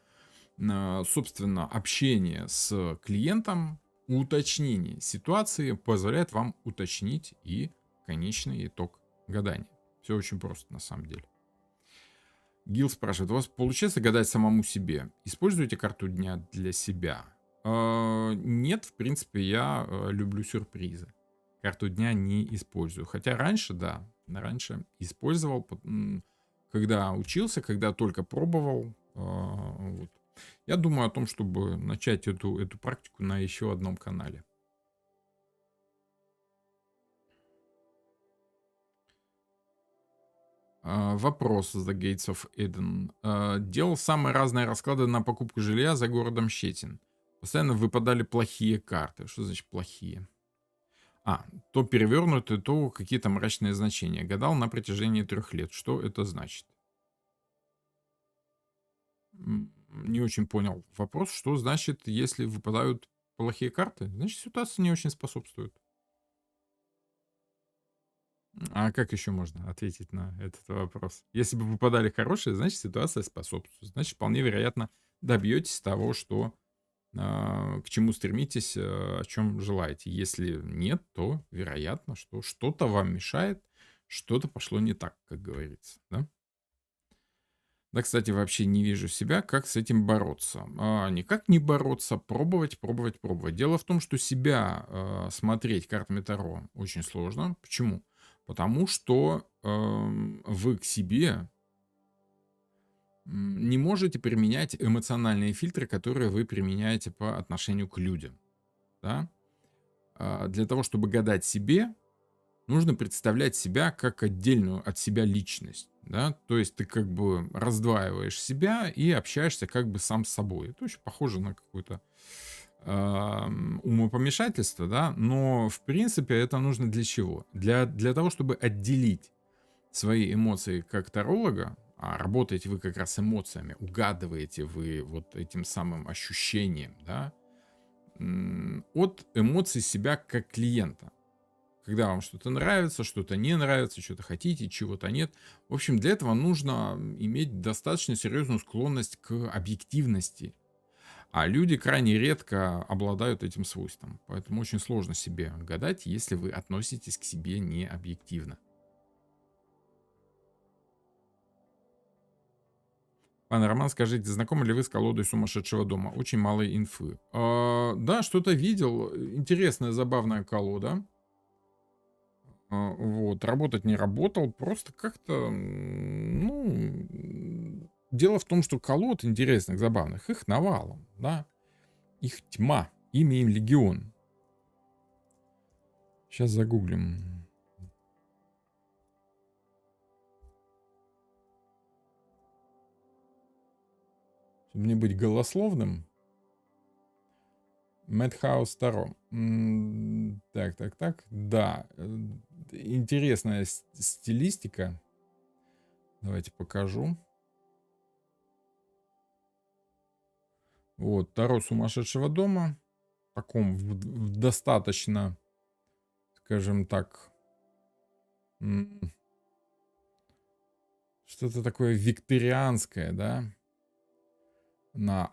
[SPEAKER 1] Собственно, общение с клиентом, уточнение ситуации позволяет вам уточнить и конечный итог гадания. Все очень просто на самом деле. Гил спрашивает: у вас получается гадать самому себе? Используете карту дня для себя? Нет, в принципе, я люблю сюрпризы. Карту дня не использую. Хотя раньше, да, раньше использовал, когда учился, когда только пробовал. Вот. Я думаю о том, чтобы начать эту практику на еще одном канале. Вопрос The Gates of Eden. Делал самые разные расклады на покупку жилья за городом Щетин. Постоянно выпадали плохие карты. Что значит плохие? То перевернутые, то какие-то мрачные значения. Гадал на протяжении 3 лет. Что это значит? Не очень понял вопрос. Что значит, если выпадают плохие карты? Значит, ситуация не очень способствует. А как еще можно ответить на этот вопрос? Если бы выпадали хорошие, значит, ситуация способствует. Значит, вполне вероятно, добьетесь того, что к чему стремитесь, о чем желаете. Если нет, то вероятно, что что-то вам мешает, что-то пошло не так, как говорится. Да? Да, кстати, вообще не вижу себя, как с этим бороться. Никак не бороться, пробовать, пробовать, пробовать. Дело в том, что себя смотреть картами Таро очень сложно. Почему? Потому что вы к себе не можете применять эмоциональные фильтры, которые вы применяете по отношению к людям. Да? Для того, чтобы гадать себе, нужно представлять себя как отдельную от себя личность. Да? То есть ты как бы раздваиваешь себя и общаешься как бы сам с собой. Это очень похоже на какое-то умопомешательство, да? Но в принципе это нужно для чего? Для того, чтобы отделить свои эмоции как таролога, а работаете вы как раз эмоциями, угадываете вы вот этим самым ощущением, да, от эмоций себя как клиента. Когда вам что-то нравится, что-то не нравится, что-то хотите, чего-то нет. В общем, для этого нужно иметь достаточно серьезную склонность к объективности. А люди крайне редко обладают этим свойством. Поэтому очень сложно себе гадать, если вы относитесь к себе не объективно. Пан Роман, скажите, знакомы ли вы с колодой сумасшедшего дома? Очень мало инфы. Да, что-то видел. Интересная, забавная колода. Вот, работать не работал, просто как-то, дело в том, что колод интересных, забавных, их навалом, да, их тьма, имя им легион. Сейчас загуглим. Чтобы не быть голословным, Madhouse Таро. Так. Да, интересная стилистика. Давайте покажу. Вот, Таро сумасшедшего дома. В таком в достаточно, скажем так, что-то такое викторианское, да, на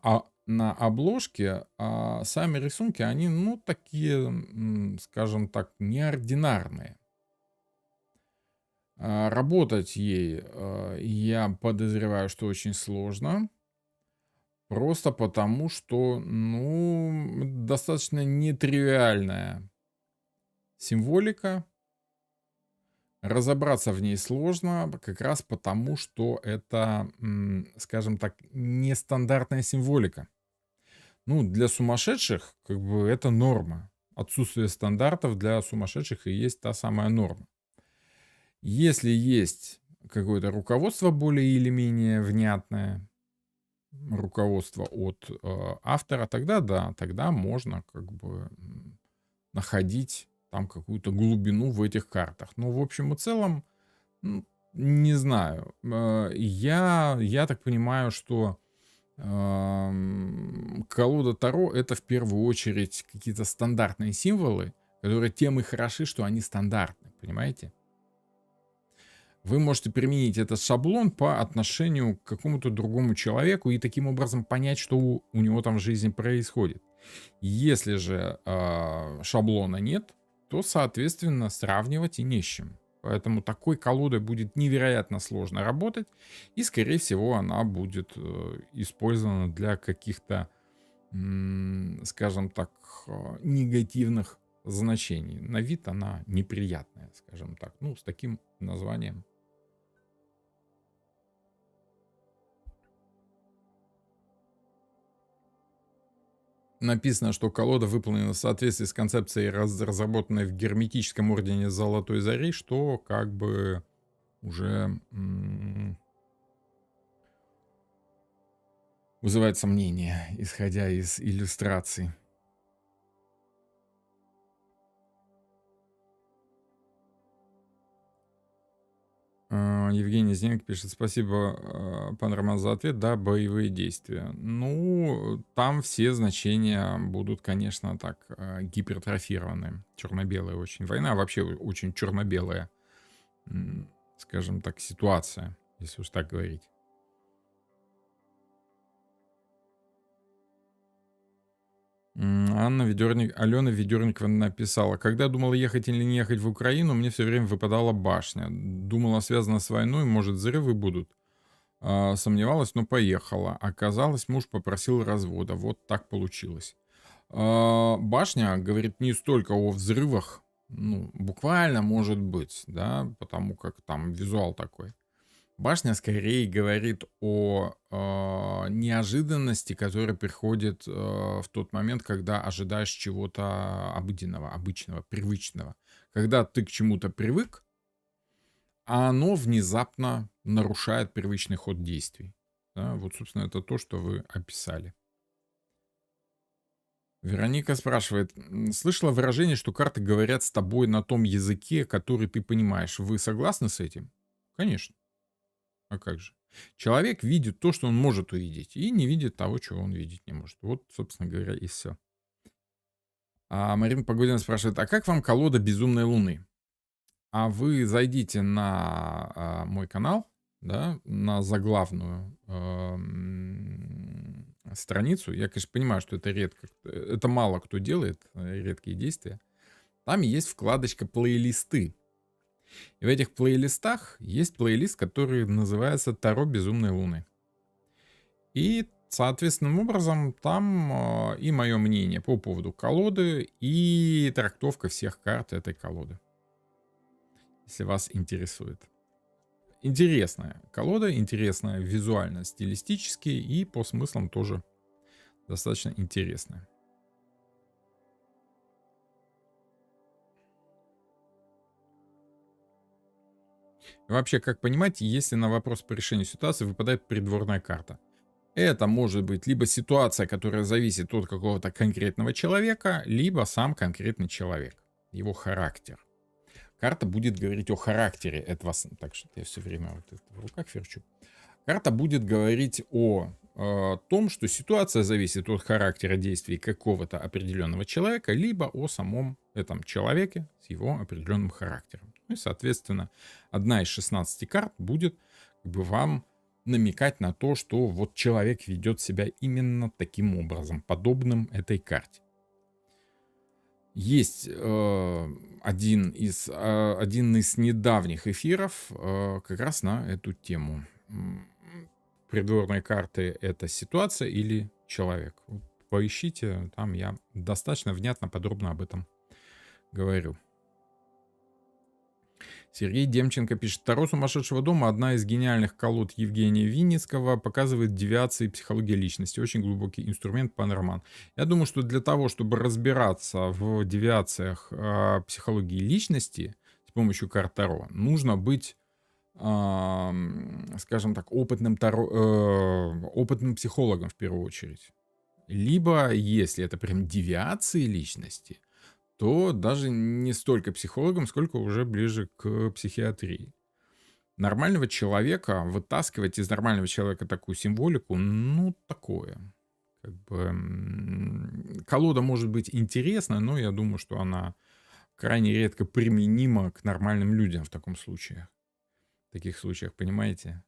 [SPEAKER 1] обложке, а сами рисунки, они, такие, скажем так, неординарные. Работать ей, я подозреваю, что очень сложно. Просто потому, что, ну, достаточно нетривиальная символика. Разобраться в ней сложно, как раз потому, что это, скажем так, нестандартная символика. Ну, для сумасшедших, как бы, это норма. Отсутствие стандартов для сумасшедших и есть та самая норма. Если есть какое-то руководство более или менее внятное, руководство от автора, тогда да, тогда можно как бы находить там какую-то глубину в этих картах. Но в общем и целом, не знаю. Я так понимаю, что колода Таро это в первую очередь какие-то стандартные символы, которые тем и хороши, что они стандартны, понимаете? Вы можете применить этот шаблон по отношению к какому-то другому человеку и таким образом понять, что у него там в жизни происходит. Если же шаблона нет, то, соответственно, сравнивать и не с чем. Поэтому такой колодой будет невероятно сложно работать, и, скорее всего, она будет использована для каких-то, скажем так, негативных значений. На вид она неприятная, скажем так, ну, с таким названием. Написано, что колода выполнена в соответствии с концепцией, разработанной в герметическом ордене Золотой Зари, что как бы уже вызывает сомнения, исходя из иллюстраций. Евгений Зенек пишет: спасибо, пан Роман, за ответ. Да, боевые действия. Ну, там все значения будут, конечно, так гипертрофированы. Черно-белая очень война, вообще очень черно-белая, скажем так, ситуация, если уж так говорить. Алена Ведерникова написала: когда думала ехать или не ехать в Украину, мне все время выпадала башня. Думала, связано с войной, может, взрывы будут. Сомневалась, но поехала. Оказалось, муж попросил развода. Вот так получилось. Башня говорит не столько о взрывах, ну, буквально может быть, да, потому как там визуал такой. Башня скорее говорит о неожиданности, которая приходит в тот момент, когда ожидаешь чего-то обыденного, обычного, привычного. Когда ты к чему-то привык, а оно внезапно нарушает привычный ход действий. Да, вот, собственно, это то, что вы описали. Вероника спрашивает: слышала выражение, что карты говорят с тобой на том языке, который ты понимаешь. Вы согласны с этим? Конечно. А как же? Человек видит то, что он может увидеть, и не видит того, чего он видеть не может. Вот, собственно говоря, и все. А Марина Погодина спрашивает: а как вам колода Безумной Луны? А вы зайдите на мой канал, да, на заглавную страницу. Я, конечно, понимаю, что это редко, это мало кто делает, редкие действия. Там есть вкладочка «Плейлисты». И в этих плейлистах есть плейлист, который называется «Таро Безумной Луны». И соответственным образом там и мое мнение по поводу колоды, и трактовка всех карт этой колоды, если вас интересует. Интересная колода, интересная визуально, стилистически, и по смыслам тоже достаточно интересная. Вообще, как понимать, если на вопрос по решению ситуации выпадает придворная карта? Это может быть либо ситуация, которая зависит от какого-то конкретного человека, либо сам конкретный человек, его характер. Карта будет говорить о характере этого. Так что я все время вот это в руках верчу. Карта будет говорить о том, что ситуация зависит от характера действий какого-то определенного человека, либо о самом этом человеке с его определенным характером. Ну и, соответственно, одна из 16 карт будет как бы вам намекать на то, что вот человек ведет себя именно таким образом, подобным этой карте. Есть один из недавних эфиров как раз на эту тему. придворной карты это ситуация или человек. Вот поищите, там я достаточно внятно, подробно об этом говорю. Сергей Демченко пишет: Таро сумасшедшего дома — одна из гениальных колод Евгения Винницкого, показывает девиации психологии личности. Очень глубокий инструмент, пан-роман. Я думаю, что для того, чтобы разбираться в девиациях психологии личности с помощью карт Таро, нужно быть, скажем так, опытным психологом в первую очередь. Либо, если это прям девиации личности, то даже не столько психологом, сколько уже ближе к психиатрии. Нормального человека, вытаскивать из нормального человека такую символику, ну, такое. Как бы, колода может быть интересна, но я думаю, что она крайне редко применима к нормальным людям в таком случае. В таких случаях, понимаете?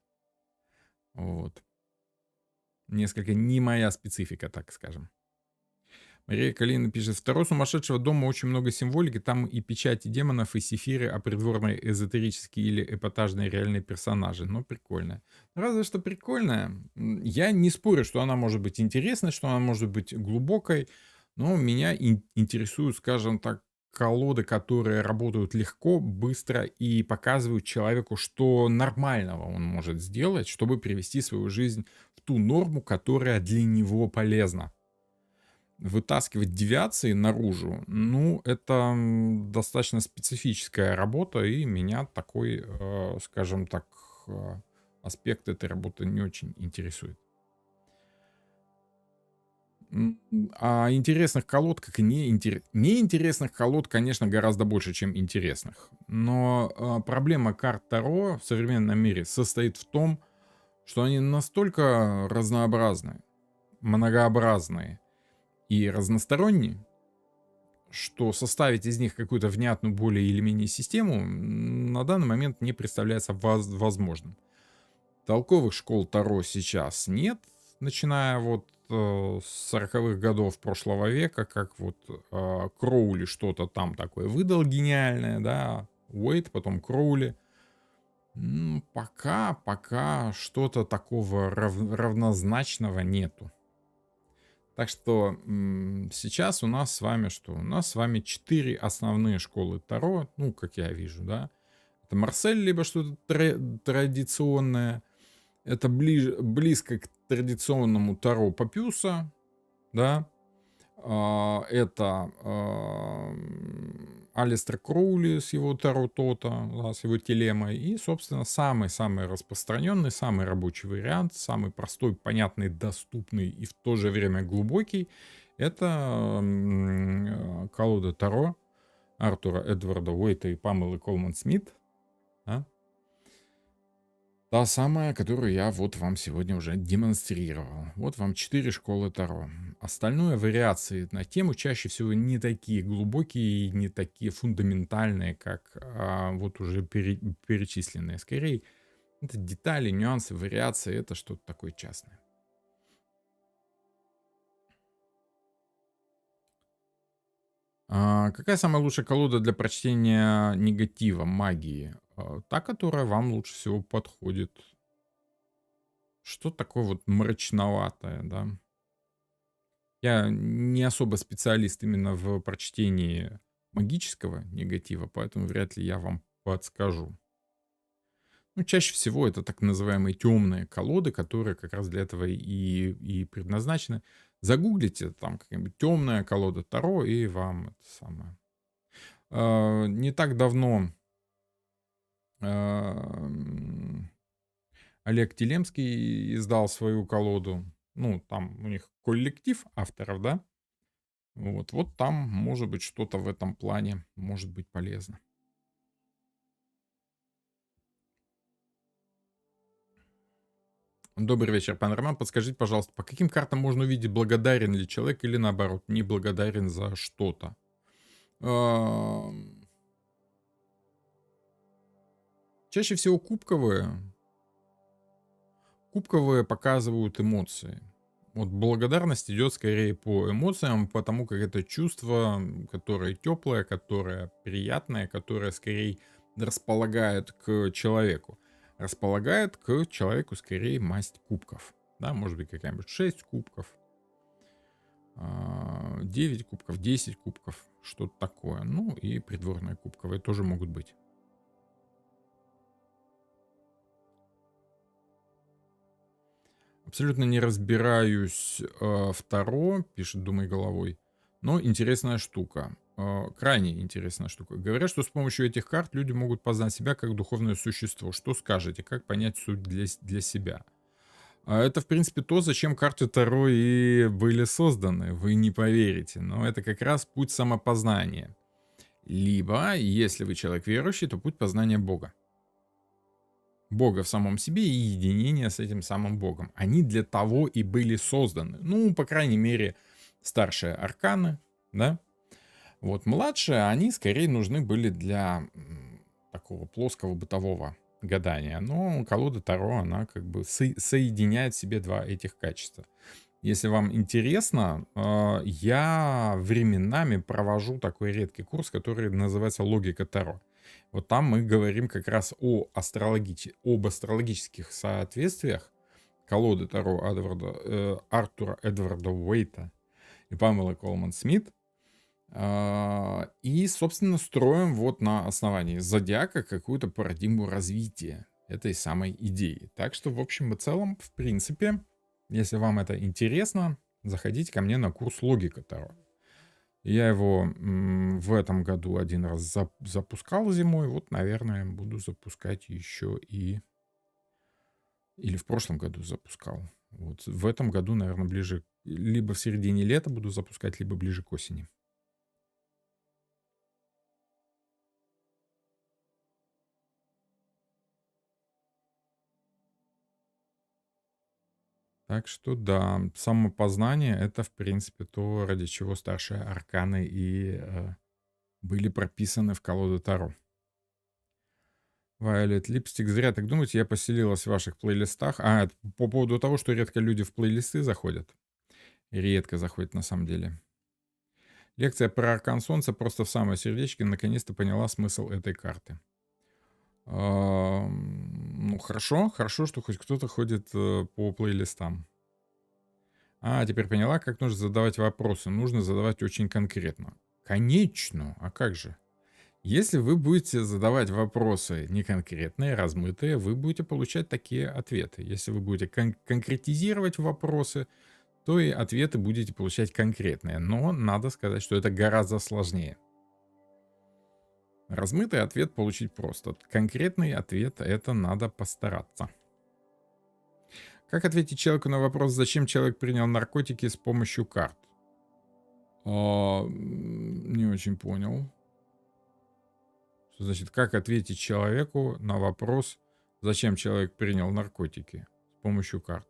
[SPEAKER 1] Вот. Несколько не моя специфика, так скажем. Мария Калина пишет: Таро сумасшедшего дома очень много символики, там и печати демонов, и сефиры, а придворные эзотерические или эпатажные реальные персонажи. Но прикольно. Разве что прикольная. Я не спорю, что она может быть интересной, что она может быть глубокой, но меня интересуют, скажем так, колоды, которые работают легко, быстро и показывают человеку, что нормального он может сделать, чтобы привести свою жизнь в ту норму, которая для него полезна. Вытаскивать девиации наружу, ну, это достаточно специфическая работа, и меня такой, скажем так, аспект этой работы не очень интересует. А интересных колод, как и неинтересных колод, конечно, гораздо больше, чем интересных. Но проблема карт Таро в современном мире состоит в том, что они настолько разнообразны, многообразные и разносторонние, что составить из них какую-то внятную более или менее систему на данный момент не представляется возможным. Толковых школ Таро сейчас нет, начиная вот с 40-х годов прошлого века, как вот Кроули что-то там такое выдал гениальное, да, Уэйт, потом Кроули. Пока что-то такого равнозначного нету. Так что сейчас у нас с вами что? У нас с вами 4 основные школы Таро, ну, как я вижу, да. Это Марсель, либо что-то традиционное. Это близко к традиционному Таро Папюса, да. Это Алистер Кроули с его Таро Тота, да, с его телемой. И, собственно, самый-самый распространенный, самый рабочий вариант, самый простой, понятный, доступный и в то же время глубокий — это колода Таро Артура Эдварда Уэйта и Памелы Колман Смит. Да? Та самая, которую я вот вам сегодня уже демонстрировал. Вот вам 4 школы Таро. Остальное вариации на тему чаще всего не такие глубокие, не такие фундаментальные, как вот уже перечисленные. Скорее, это детали, нюансы, вариации, это что-то такое частное. Какая самая лучшая колода для прочтения негатива, магии? Та, которая вам лучше всего подходит. Что такое вот мрачноватое, да? Я не особо специалист именно в прочтении магического негатива, поэтому вряд ли я вам подскажу. Ну, чаще всего это так называемые темные колоды, которые как раз для этого и предназначены. Загуглите там какая-нибудь темная колода Таро, и вам это самое. Не так давно ам, Олег Телемский издал свою колоду. Ну, там у них коллектив авторов, да? Вот там, может быть, что-то в этом плане может быть полезно. Добрый вечер, пан Роман. Подскажите, пожалуйста, по каким картам можно увидеть, благодарен ли человек или наоборот, не благодарен за что-то? Чаще всего кубковые показывают эмоции. Вот благодарность идет скорее по эмоциям, потому как это чувство, которое теплое, которое приятное, которое скорее располагает к человеку. располагает к человеку скорее масть кубков. Да, может быть, какая-нибудь 6 кубков, 9 кубков, 10 кубков, что-то такое. Ну, и придворные кубковые тоже могут быть. Абсолютно не разбираюсь в Таро, пишет «Думай головой». Но интересная штука. Крайне интересная штука. Говорят, что с помощью этих карт люди могут познать себя как духовное существо. Что скажете? Как понять суть для себя? Это, в принципе, то, зачем карты Таро и были созданы. Вы не поверите. Но это как раз путь самопознания. Либо, если вы человек верующий, то путь познания Бога. Бога в самом себе и единение с этим самым Богом. Они для того и были созданы. Ну, по крайней мере, старшие арканы, да. Вот младшие, они скорее нужны были для такого плоского бытового гадания. Но колода Таро, она как бы соединяет в себе два этих качества. Если вам интересно, я временами провожу такой редкий курс, который называется «Логика Таро». Вот там мы говорим как раз об астрологических соответствиях колоды Таро Артура Эдварда Уэйта и Памелы Колман Смит. И, собственно, строим вот на основании зодиака какую-то парадигму развития этой самой идеи. Так что, в общем и целом, в принципе, если вам это интересно, заходите ко мне на курс «Логика Таро». Я его в этом году один раз запускал зимой. Вот, наверное, буду запускать еще и... Или в прошлом году запускал. Вот в этом году, наверное, ближе... Либо в середине лета буду запускать, либо ближе к осени. Так что да, самопознание — это, в принципе, то, ради чего старшие арканы и были прописаны в колоду Таро. Violet Lipstick, зря так думаете, я поселилась в ваших плейлистах. Это по поводу того, что редко люди в плейлисты заходят. Редко заходят на самом деле. Лекция про аркан солнца просто в самое сердечко, наконец-то поняла смысл этой карты. Ну, хорошо, что хоть кто-то ходит по плейлистам. Теперь поняла, как нужно задавать вопросы. Нужно задавать очень конкретно. Конечно, а как же? Если вы будете задавать вопросы неконкретные, размытые, вы будете получать такие ответы. Если вы будете конкретизировать вопросы, то и ответы будете получать конкретные. Но надо сказать, что это гораздо сложнее. Размытый ответ получить просто. Конкретный ответ — это надо постараться. Как ответить человеку на вопрос, зачем человек принял наркотики с помощью карт? Не очень понял. Что значит, как ответить человеку на вопрос, зачем человек принял наркотики с помощью карт?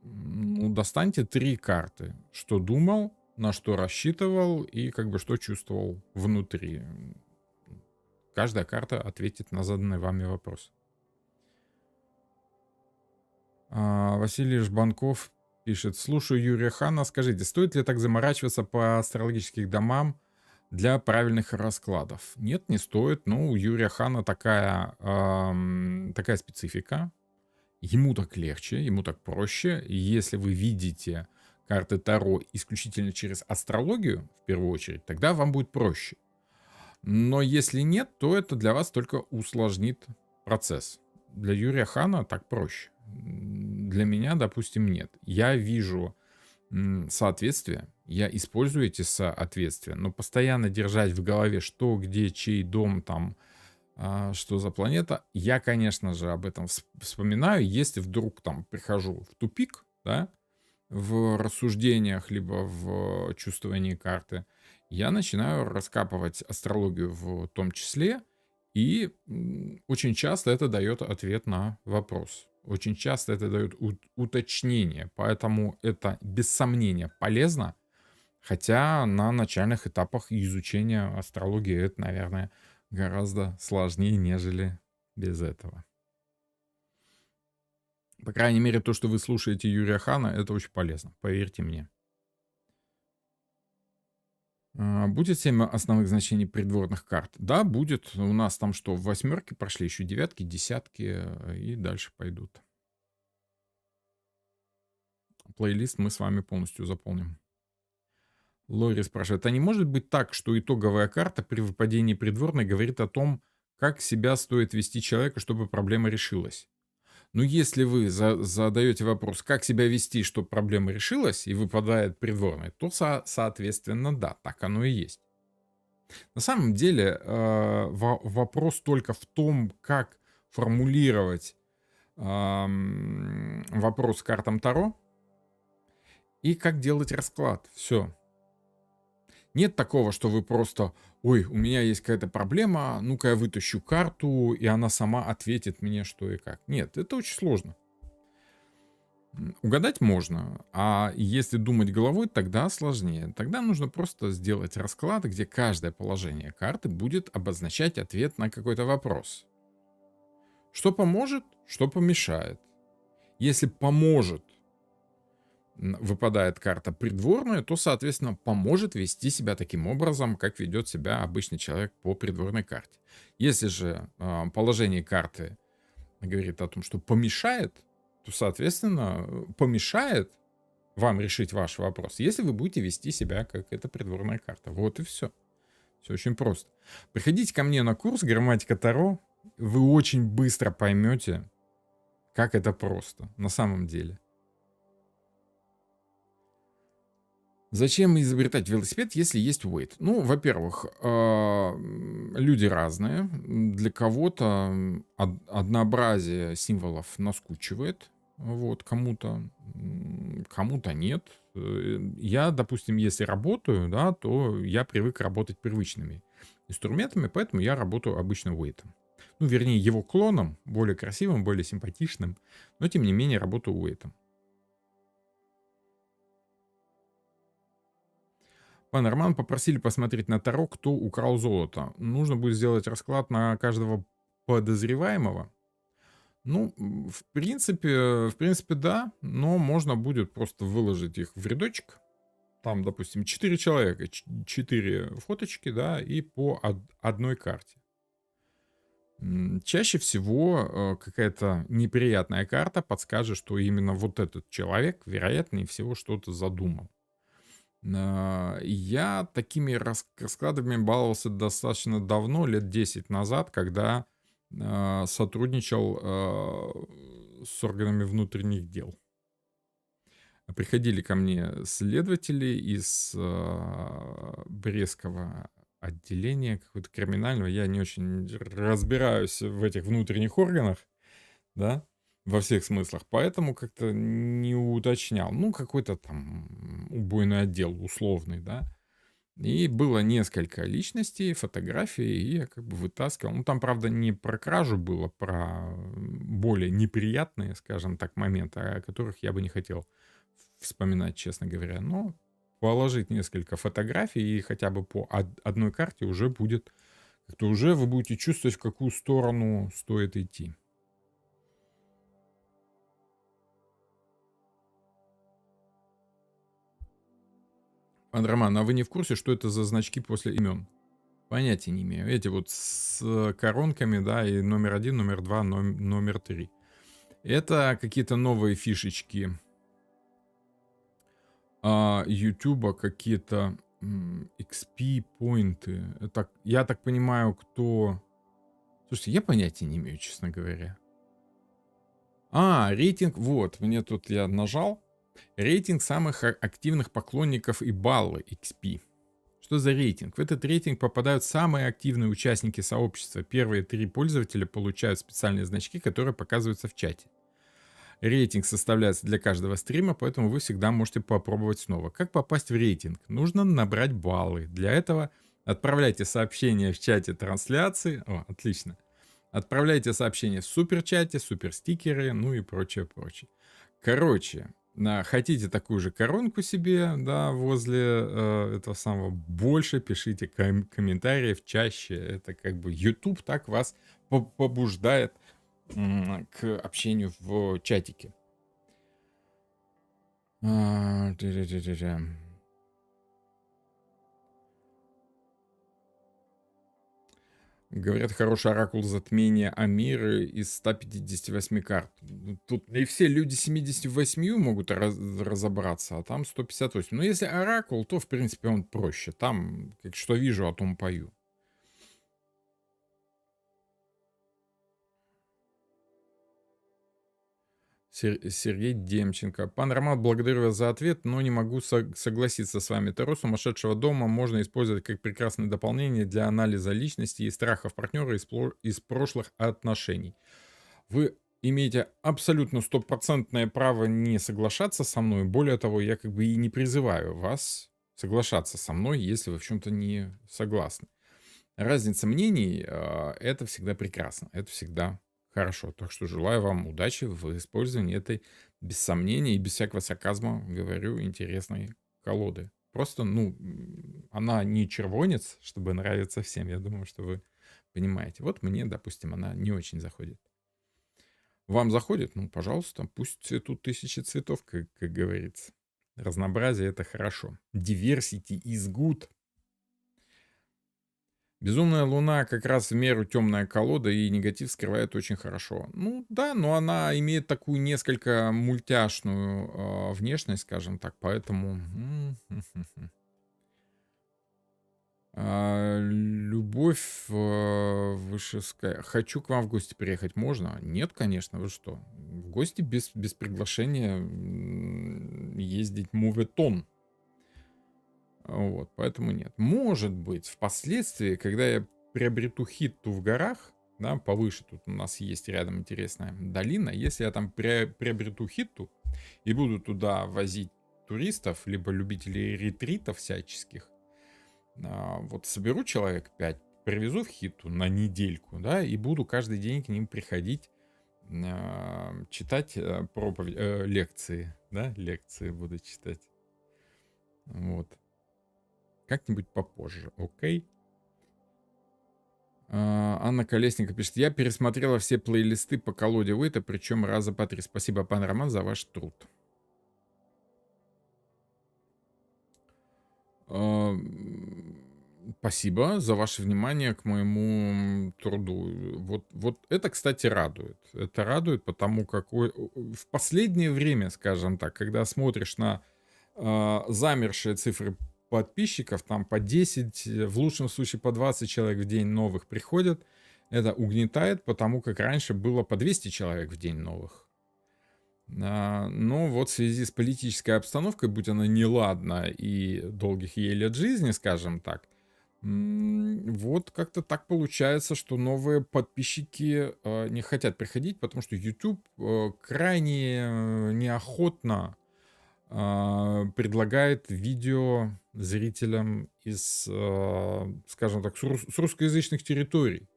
[SPEAKER 1] Ну, достаньте 3 карты. Что думал, на что рассчитывал и как бы что чувствовал внутри. Каждая карта ответит на заданный вами вопрос. Василий Жбанков пишет: слушаю Юрия Хана. Скажите, стоит ли так заморачиваться по астрологических домам для правильных раскладов? Нет, не стоит. Ну, у Юрия Хана такая специфика. Ему так легче, ему так проще. И если вы видите карты Таро исключительно через астрологию, в первую очередь, тогда вам будет проще. Но если нет, то это для вас только усложнит процесс. Для Юрия Хана так проще. Для меня, допустим, нет. Я вижу соответствие, я использую эти соответствия, но постоянно держать в голове, что, где, чей дом, там, что за планета, я, конечно же, об этом вспоминаю, если вдруг там прихожу в тупик, да, в рассуждениях, либо в чувствовании карты, я начинаю раскапывать астрологию в том числе, и очень часто это дает ответ на вопрос. Очень часто это дает уточнение, поэтому это без сомнения полезно, хотя на начальных этапах изучения астрологии это, наверное, гораздо сложнее, нежели без этого. По крайней мере, то, что вы слушаете Юрия Хана, это очень полезно, поверьте мне. Будет 7 основных значений придворных карт? Да, будет. У нас там что, восьмерки прошли, еще девятки, десятки, и дальше пойдут. Плейлист мы с вами полностью заполним. Лори спрашивает, а не может быть так, что итоговая карта при выпадении придворной говорит о том, как себя стоит вести человека, чтобы проблема решилась? Ну, если вы задаете вопрос, как себя вести, чтобы проблема решилась, и выпадает придворная, то, соответственно, да, так оно и есть. На самом деле, вопрос только в том, как формулировать вопрос картам Таро и как делать расклад. Все. Нет такого, что вы просто, ой, у меня есть какая-то проблема, ну-ка я вытащу карту, и она сама ответит мне, что и как. Нет, это очень сложно. Угадать можно, а если думать головой, тогда сложнее. Тогда нужно просто сделать расклад, где каждое положение карты будет обозначать ответ на какой-то вопрос. Что поможет, что помешает. Если поможет, выпадает карта придворная, то, соответственно, поможет вести себя таким образом, как ведет себя обычный человек по придворной карте. Если же положение карты говорит о том, что помешает, то, соответственно, помешает вам решить ваш вопрос, если вы будете вести себя как эта придворная карта. Вот и все. Все очень просто. Приходите ко мне на курс «Грамматика Таро», вы очень быстро поймете, как это просто на самом деле. Зачем изобретать велосипед, если есть weight? Ну, во-первых, люди разные. Для кого-то однообразие символов наскучивает. Вот, кому-то нет. Я, допустим, если работаю, да, то я привык работать привычными инструментами, поэтому я работаю обычно weight. Ну, вернее, его клоном, более красивым, более симпатичным, но, тем не менее, работаю weight. Пан Роман попросили посмотреть на Таро, кто украл золото. Нужно будет сделать расклад на каждого подозреваемого. Ну, в принципе, да, но можно будет просто выложить их в рядочек. Там, допустим, 4 человека, 4 фоточки, да, и по одной карте. Чаще всего какая-то неприятная карта подскажет, что именно вот этот человек, вероятнее всего, что-то задумал. Я такими раскладами баловался достаточно давно, лет 10 назад, когда сотрудничал с органами внутренних дел. Приходили ко мне следователи из Брестского отделения какого-то криминального. Я не очень разбираюсь в этих внутренних органах, да, во всех смыслах, поэтому как-то не уточнял. Ну, какой-то там убойный отдел условный, да. И было несколько личностей, фотографий, и я как бы вытаскивал. Ну, там, правда, не про кражу было, про более неприятные, скажем так, моменты, о которых я бы не хотел вспоминать, честно говоря. Но положить несколько фотографий, и хотя бы по одной карте уже будет, как-то уже вы будете чувствовать, в какую сторону стоит идти. Пан Роман, а вы не в курсе, что это за значки после имен? Понятия не имею. Эти вот с коронками, да, и номер один, номер два, номер три. Это какие-то новые фишечки Ютуба, какие-то XP-поинты. Это, я так понимаю, кто... Слушайте, я понятия не имею, честно говоря. Рейтинг, вот, мне тут я нажал. Рейтинг самых активных поклонников и баллы XP. Что за рейтинг? В этот рейтинг попадают самые активные участники сообщества. Первые 3 пользователя получают специальные значки, которые показываются в чате. Рейтинг составляется для каждого стрима, поэтому вы всегда можете попробовать снова. Как попасть в рейтинг? Нужно набрать баллы. Для этого отправляйте сообщение в чате трансляции. О, отлично. Отправляйте сообщения в суперчате, суперстикеры, ну и прочее, прочее. Короче, хотите такую же коронку себе, да, возле этого самого, больше пишите комментариев чаще. Это как бы YouTube так вас побуждает к общению в чатике. Говорят, хороший оракул затмения Амиры из 158 карт. Ну, тут и все люди 78 могут разобраться, а там 158. Но если оракул, то, в принципе, он проще. Там, как что вижу, о том пою. Сергей Демченко. Пан Роман, благодарю вас за ответ, но не могу согласиться с вами. Таро сумасшедшего дома можно использовать как прекрасное дополнение для анализа личности и страхов партнера из прошлых отношений. Вы имеете абсолютно стопроцентное право не соглашаться со мной. Более того, я как бы и не призываю вас соглашаться со мной, если вы в чем-то не согласны. Разница мнений это всегда прекрасно, это всегда хорошо. Так что желаю вам удачи в использовании этой, без сомнения и без всякого сарказма, говорю, интересной колоды. Просто, ну, она не червонец, чтобы нравиться всем. Я думаю, что вы понимаете. Вот мне, допустим, она не очень заходит. Вам заходит? Ну, пожалуйста, пусть цветут тысячи цветов, как говорится. Разнообразие — это хорошо. Diversity is good. Безумная луна как раз в меру темная колода, и негатив скрывает очень хорошо. Ну да, но она имеет такую несколько мультяшную внешность, скажем так, поэтому... Любовь вышеская. Хочу к вам в гости приехать. Можно? Нет, конечно. Вы что? В гости без приглашения ездить моветон. Вот, поэтому нет. Может быть, впоследствии, когда я приобрету хитту в горах, да, повыше тут у нас есть рядом интересная долина, если я там приобрету хитту и буду туда возить туристов, либо любителей ретритов всяческих, вот соберу человек 5, привезу в хитту на недельку, да, и буду каждый день к ним приходить, читать проповедь, лекции, да, лекции буду читать. Вот. Как-нибудь попозже, окей? Анна Колесникова пишет: я пересмотрела все плейлисты по колоде Уэйта, причем раза по 3. Спасибо, пан Роман, за ваш труд. Спасибо за ваше внимание к моему труду. Вот это, кстати, радует. Это радует, потому как в последнее время, скажем так, когда смотришь на замершие цифры подписчиков, там по 10, в лучшем случае по 20 человек в день новых приходят, это угнетает, потому как раньше было по 200 человек в день новых. Но вот в связи с политической обстановкой, будь она неладна и долгих ей лет жизни, скажем так, вот как-то так получается, что новые подписчики не хотят приходить, потому что YouTube крайне неохотно предлагает видео зрителям из, скажем так, с русскоязычных территорий.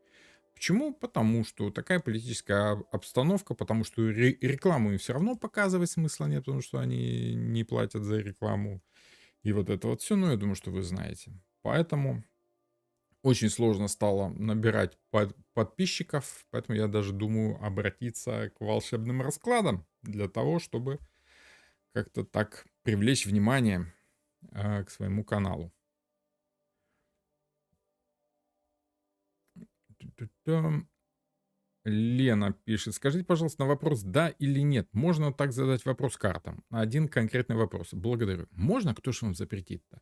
[SPEAKER 1] Почему? Потому что такая политическая обстановка, потому что рекламу им все равно показывать смысла нет, потому что они не платят за рекламу. И вот это вот все, ну, я думаю, что вы знаете. Поэтому очень сложно стало набирать подписчиков, поэтому я даже думаю обратиться к волшебным раскладам для того, чтобы как-то так привлечь внимание к своему каналу. Лена пишет: скажите, пожалуйста, на вопрос «да» или «нет» можно так задать вопрос картам? Один конкретный вопрос. Благодарю. Можно? Кто же вам запретит-то?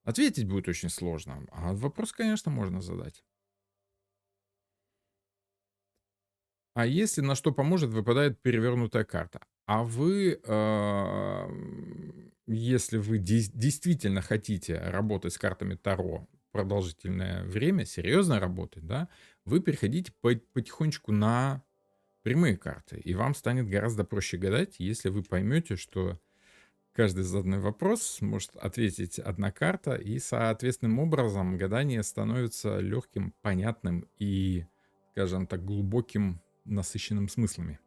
[SPEAKER 1] Ответить будет очень сложно, а вопрос, конечно, можно задать. А если на что поможет, выпадает перевернутая карта. А вы, если вы действительно хотите работать с картами Таро продолжительное время, серьезно работать, да, вы переходите потихонечку на прямые карты, и вам станет гораздо проще гадать, если вы поймете, что каждый заданный вопрос может ответить одна карта, и соответственным образом гадание становится легким, понятным и, скажем так, глубоким, насыщенным смыслами.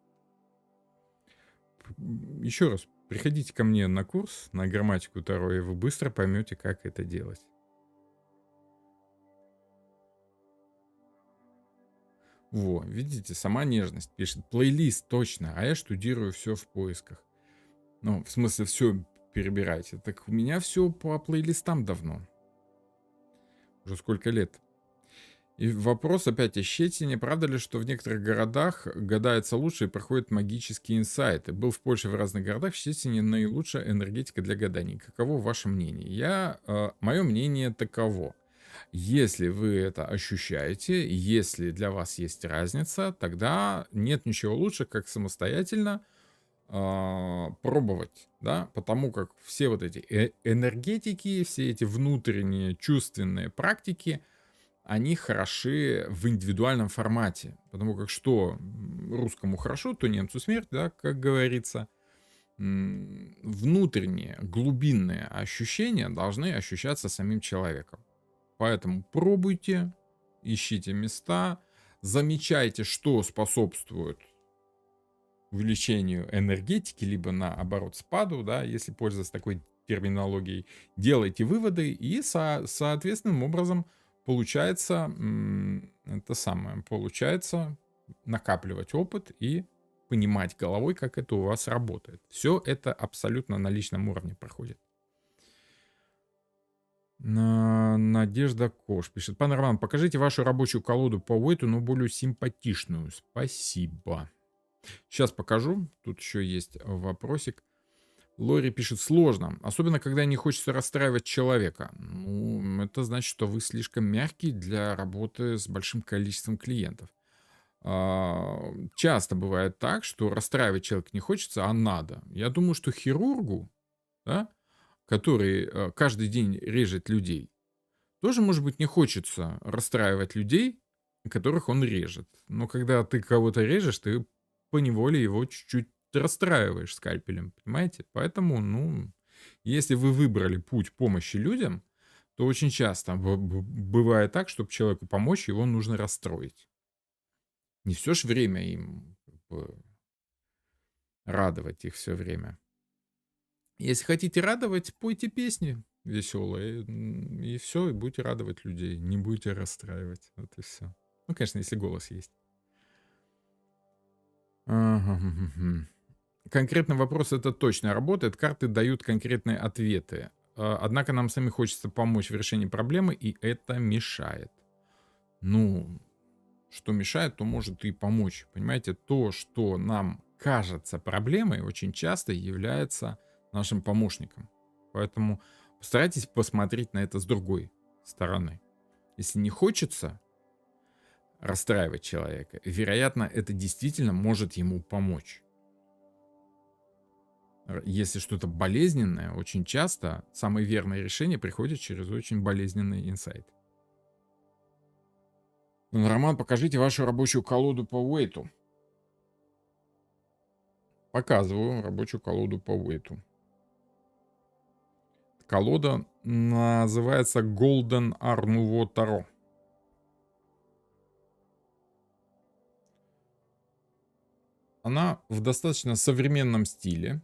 [SPEAKER 1] Еще раз, приходите ко мне на курс на грамматику Таро, и вы быстро поймете, как это делать. Во, видите, сама нежность пишет. Плейлист, точно, а я штудирую все в поисках. Ну, в смысле, все перебирайте. Так у меня все по плейлистам давно. Уже сколько лет. И вопрос опять о Щетине. Правда ли, что в некоторых городах гадается лучше и проходят магические инсайты? Был в Польше в разных городах, в Щетине наилучшая энергетика для гаданий. Каково ваше мнение? Мое мнение таково. Если вы это ощущаете, если для вас есть разница, тогда нет ничего лучше, как самостоятельно пробовать, да, потому как все вот эти энергетики, все эти внутренние чувственные практики, они хороши в индивидуальном формате, потому как что русскому хорошо, то немцу смерть, да, как говорится. Внутренние, глубинные ощущения должны ощущаться самим человеком. Поэтому пробуйте, ищите места, замечайте, что способствует увеличению энергетики, либо наоборот спаду, да, если пользоваться такой терминологией, делайте выводы и соответственным образом получается получается накапливать опыт и понимать головой, как это у вас работает. Все это абсолютно на личном уровне проходит. Надежда Кош пишет. Пан Роман, покажите вашу рабочую колоду по Уэйту, но более симпатичную. Спасибо. Сейчас покажу. Тут еще есть вопросик. Лори пишет, сложно. Особенно, когда не хочется расстраивать человека. Ну, это значит, что вы слишком мягкий для работы с большим количеством клиентов. Часто бывает так, что расстраивать человека не хочется, а надо. Я думаю, что хирургу, да, который каждый день режет людей, тоже, может быть, не хочется расстраивать людей, которых он режет. Но когда ты кого-то режешь, ты поневоле его чуть-чуть расстраиваешь скальпелем, понимаете? Поэтому, ну, если вы выбрали путь помощи людям, то очень часто бывает так, чтобы человеку помочь, его нужно расстроить. Не все ж время им как бы радовать их все время. Если хотите радовать, пойте песни веселые, и все, и будете радовать людей, не будете расстраивать. Вот и все. Ну, конечно, если голос есть. Ага, конкретный вопрос это точно работает. Карты дают конкретные ответы. Однако нам самим хочется помочь в решении проблемы, и это мешает. Ну, что мешает, то может и помочь. Понимаете, то, что нам кажется проблемой, очень часто является нашим помощником. Поэтому постарайтесь посмотреть на это с другой стороны. Если не хочется расстраивать человека, вероятно, это действительно может ему помочь. Если что-то болезненное, очень часто самое верное решение приходит через очень болезненный инсайт. Роман, покажите вашу рабочую колоду по Уэйту. Показываю рабочую колоду по Уэйту. Колода называется Golden Art Nouveau Tarot. Она в достаточно современном стиле,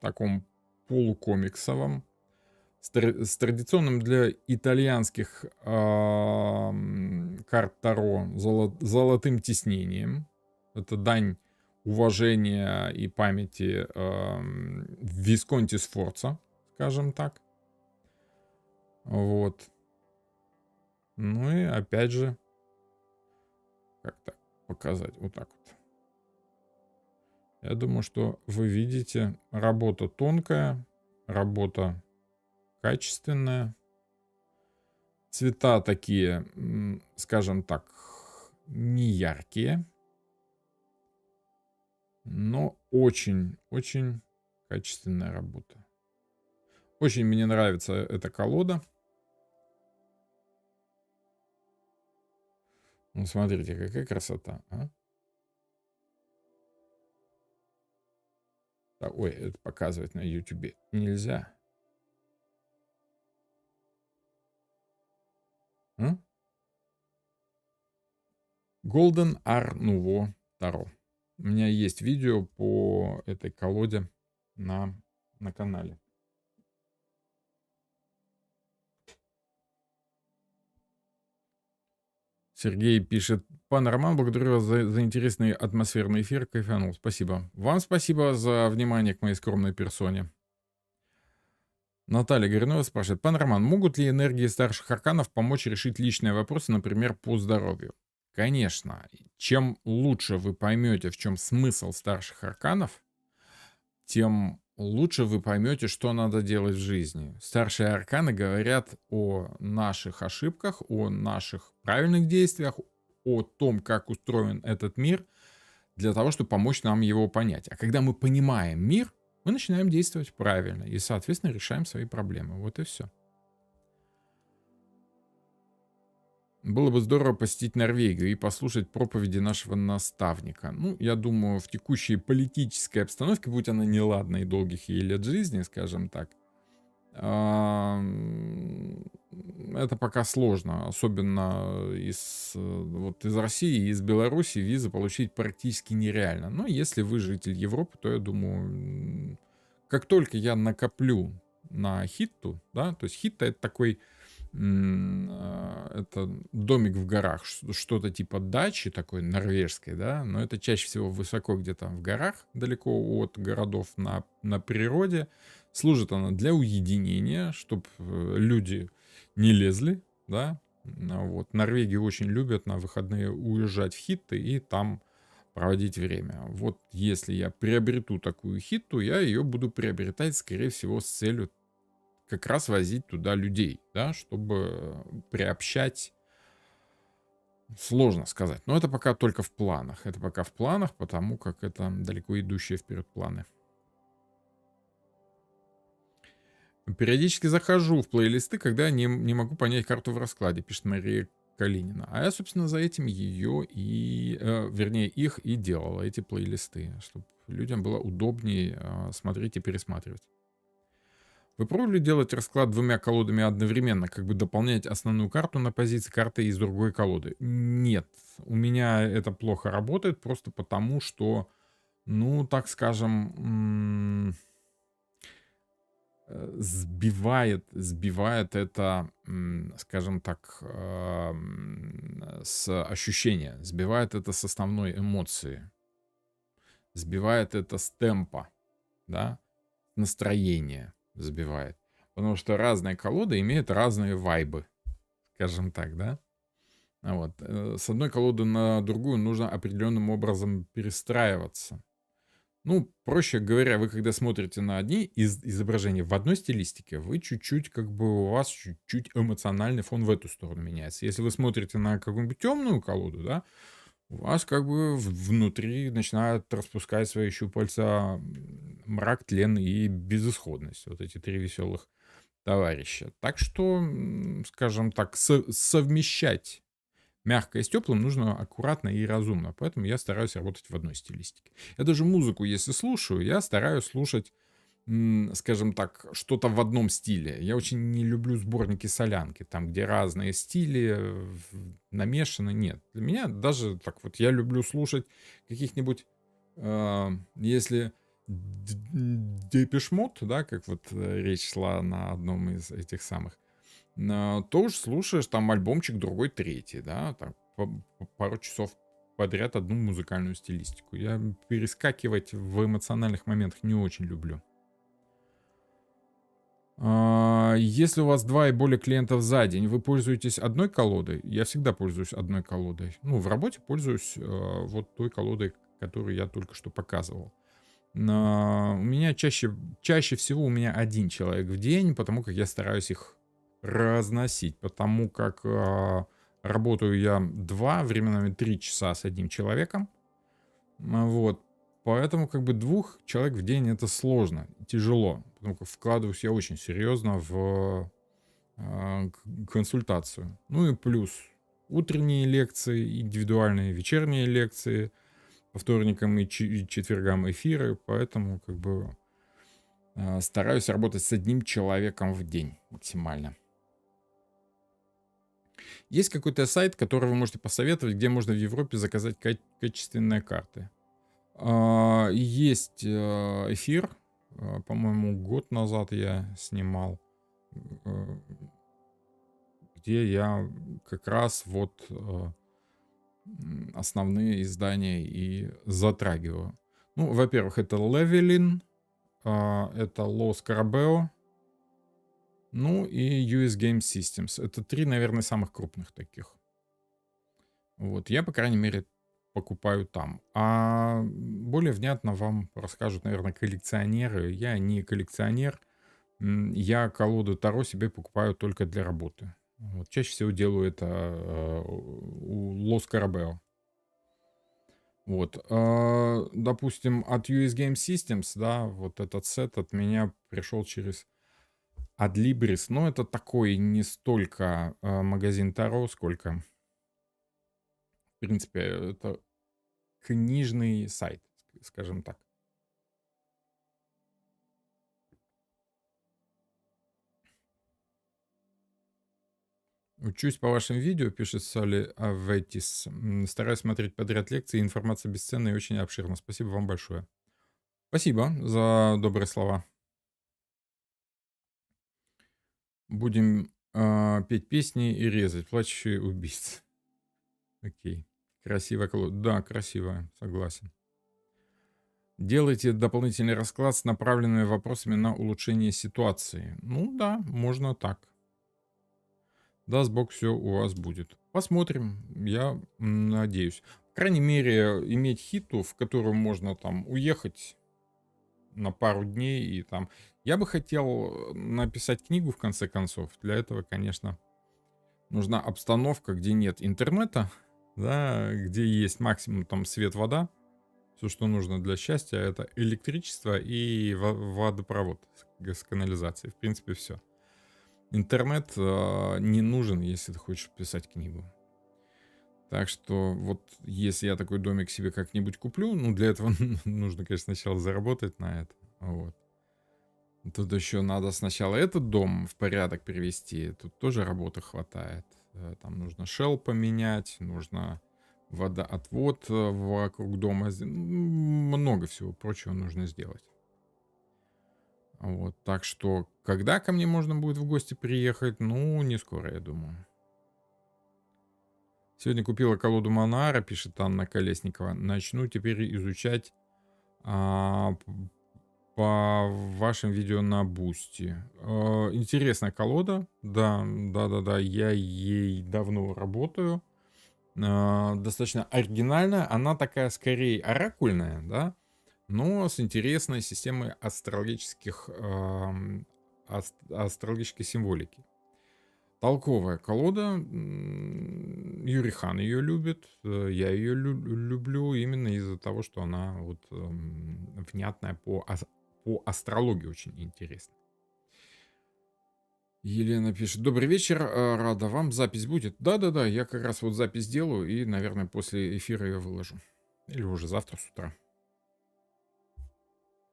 [SPEAKER 1] таком полукомиксовом, с традиционным для итальянских карт Таро золотым тиснением. Это дань уважения и памяти Висконти Сфорца, скажем так. Вот. Ну и опять же, как так показать? Вот так вот. Я думаю, что вы видите, работа тонкая, работа качественная. Цвета такие, скажем так, не яркие, но очень-очень качественная работа. Очень мне нравится эта колода. Ну, смотрите, какая красота, а? Ой, это показывать на YouTube нельзя. Golden Art Nouveau Tarot. У меня есть видео по этой колоде на канале. Сергей пишет: пан Роман, благодарю вас за интересный атмосферный эфир. Кайфанул. Спасибо. Вам спасибо за внимание к моей скромной персоне. Наталья Горюнова спрашивает: пан Роман, могут ли энергии старших арканов помочь решить личные вопросы, например, по здоровью? Конечно. Чем лучше вы поймете, в чем смысл старших арканов, тем лучше вы поймете, что надо делать в жизни. Старшие арканы говорят о наших ошибках, о наших правильных действиях, о том, как устроен этот мир, для того, чтобы помочь нам его понять. А когда мы понимаем мир, мы начинаем действовать правильно и, соответственно, решаем свои проблемы. Вот и все. Было бы здорово посетить Норвегию и послушать проповеди нашего наставника. Ну, я думаю, в текущей политической обстановке, будь она неладна и долгих ей лет жизни, скажем так, это пока сложно. Особенно вот из России и из Беларуси визы получить практически нереально. Но если вы житель Европы, то я думаю, как только я накоплю на хитту, да, то есть хитта это такой это домик в горах, что-то типа дачи такой норвежской, да, но это чаще всего высоко где-то в горах, далеко от городов на природе. Служит она для уединения, чтобы люди не лезли, да. Вот. Норвегии очень любят на выходные уезжать в хитты и там проводить время. Вот если я приобрету такую хитту, я ее буду приобретать, скорее всего, с целью как раз возить туда людей, да, чтобы приобщать, сложно сказать. Но это пока только в планах. Это пока в планах, потому как это далеко идущие вперед планы. Периодически захожу в плейлисты, когда не могу понять карту в раскладе, пишет Мария Калинина. А я, собственно, за этим ее вернее, их и делал, эти плейлисты, чтобы людям было удобнее смотреть и пересматривать. Вы пробовали делать расклад двумя колодами одновременно, как бы дополнять основную карту на позиции карты из другой колоды? Нет, у меня это плохо работает, просто потому что, ну, так скажем, сбивает это, скажем так, с ощущения, сбивает это с основной эмоции, сбивает это с темпа, да, настроения сбивает. Потому что разные колоды имеют разные вайбы, скажем так, да. Вот. С одной колоды на другую нужно определенным образом перестраиваться. Ну, проще говоря, вы когда смотрите на одни из изображения в одной стилистике, вы чуть-чуть, как бы у вас чуть-чуть эмоциональный фон в эту сторону меняется. Если вы смотрите на какую-нибудь темную колоду, да, у вас как бы внутри начинают распускать свои щупальца мрак, тлен и безысходность. Вот эти три веселых товарища. Так что, скажем так, совмещать мягкое с теплым нужно аккуратно и разумно. Поэтому я стараюсь работать в одной стилистике. Я даже музыку, если слушаю, я стараюсь слушать, скажем так, что-то в одном стиле. Я очень не люблю сборники солянки, там, где разные стили намешаны. Нет. Для меня даже так вот я люблю слушать каких-нибудь, если Депеш Мод, да, как вот речь шла на одном из этих самых, то уж слушаешь там альбомчик, другой, третий, да, там пару часов подряд одну музыкальную стилистику. Я перескакивать в эмоциональных моментах не очень люблю. Если у вас 2 и более клиентов за день, вы пользуетесь одной колодой? Я всегда пользуюсь одной колодой. Ну, в работе пользуюсь вот той колодой, которую я только что показывал. У меня чаще всего у меня один человек в день, потому как я стараюсь их разносить, потому как работаю я 2, временами 3 часа с одним человеком. Вот. Поэтому как бы 2 человек в день это сложно, тяжело, потому как вкладываюсь я очень серьезно в консультацию. Ну и плюс утренние лекции, индивидуальные вечерние лекции, по вторникам и четвергам эфиры, поэтому как бы стараюсь работать с одним человеком в день максимально. Есть какой-то сайт, который вы можете посоветовать, где можно в Европе заказать качественные карты? Есть эфир, по-моему, год назад я снимал, где я как раз вот основные издания и затрагиваю. Ну, во-первых, это Левелин, это Лос Карабео, Ну и US Game Systems. Это 3, наверное, самых крупных таких. Вот, я, по крайней мере, покупаю там. А более внятно вам расскажут, наверное, коллекционеры. Я не коллекционер. Я колоду Таро себе покупаю только для работы. Вот, чаще всего делаю это у Лос Карабео. Вот, допустим, от US Game Systems, да, вот этот сет от меня пришел через Adlibris. Но это такой не столько магазин Таро, сколько, в принципе, это книжный сайт, скажем так. Учусь по вашим видео, пишет Соли Аветис. Стараюсь смотреть подряд лекции, информация бесценная и очень обширна. Спасибо вам большое. Спасибо за добрые слова. Будем петь песни и резать плачущие убийц. Окей. Красивая колода. Да, красивая, согласен. Делайте дополнительный расклад с направленными вопросами на улучшение ситуации. Ну да, можно так. Даст Бог, все у вас будет. Посмотрим, я надеюсь. По крайней мере, иметь хиту, в которую можно там уехать на пару дней и там... Я бы хотел написать книгу, в конце концов. Для этого, конечно, нужна обстановка, где нет интернета, да, где есть максимум там свет, вода. Все, что нужно для счастья, это электричество и водопровод с канализацией. В принципе, все. Интернет не нужен, если ты хочешь писать книгу. Так что вот если я такой домик себе как-нибудь куплю, ну для этого нужно, конечно, сначала заработать на это. Вот. Тут еще надо сначала этот дом в порядок привести. Тут тоже работы хватает. Там нужно шел поменять, нужно водоотвод вокруг дома. Много всего прочего нужно сделать. Вот, так что, когда ко мне можно будет в гости приехать, ну, не скоро, я думаю. Сегодня купила колоду Монара, пишет Анна Колесникова. Начну теперь изучать а, по вашим видео на Бусти. Интересная колода, да, да, я ей давно работаю. Достаточно оригинальная, она такая скорее оракульная, да, но с интересной системой астрологической символики. Толковая колода. Юрий Хан ее любит. Я ее люблю именно из-за того, что она вот внятная по астрологии очень интересна. Елена пишет. Добрый вечер, рада вам. Запись будет? Да, я как раз вот запись делаю и, наверное, после эфира ее выложу. Или уже завтра с утра.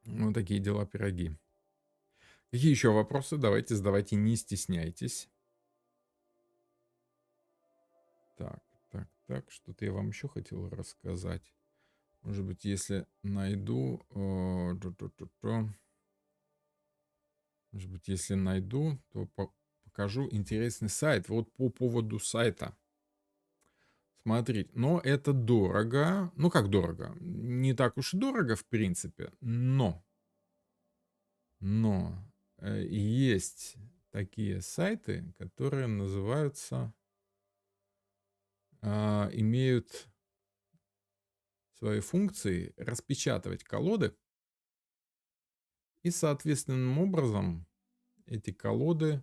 [SPEAKER 1] Вот такие дела, пироги. Какие еще вопросы? Давайте задавайте, не стесняйтесь. Так, что-то я вам еще хотел рассказать. Может быть, если найду... Может быть, если найду, то покажу интересный сайт. Вот по поводу сайта. Смотрите, но это дорого. Ну, как дорого? Не так уж и дорого, в принципе. Но есть такие сайты, которые называются... имеют свои функции распечатывать колоды и соответственным образом эти колоды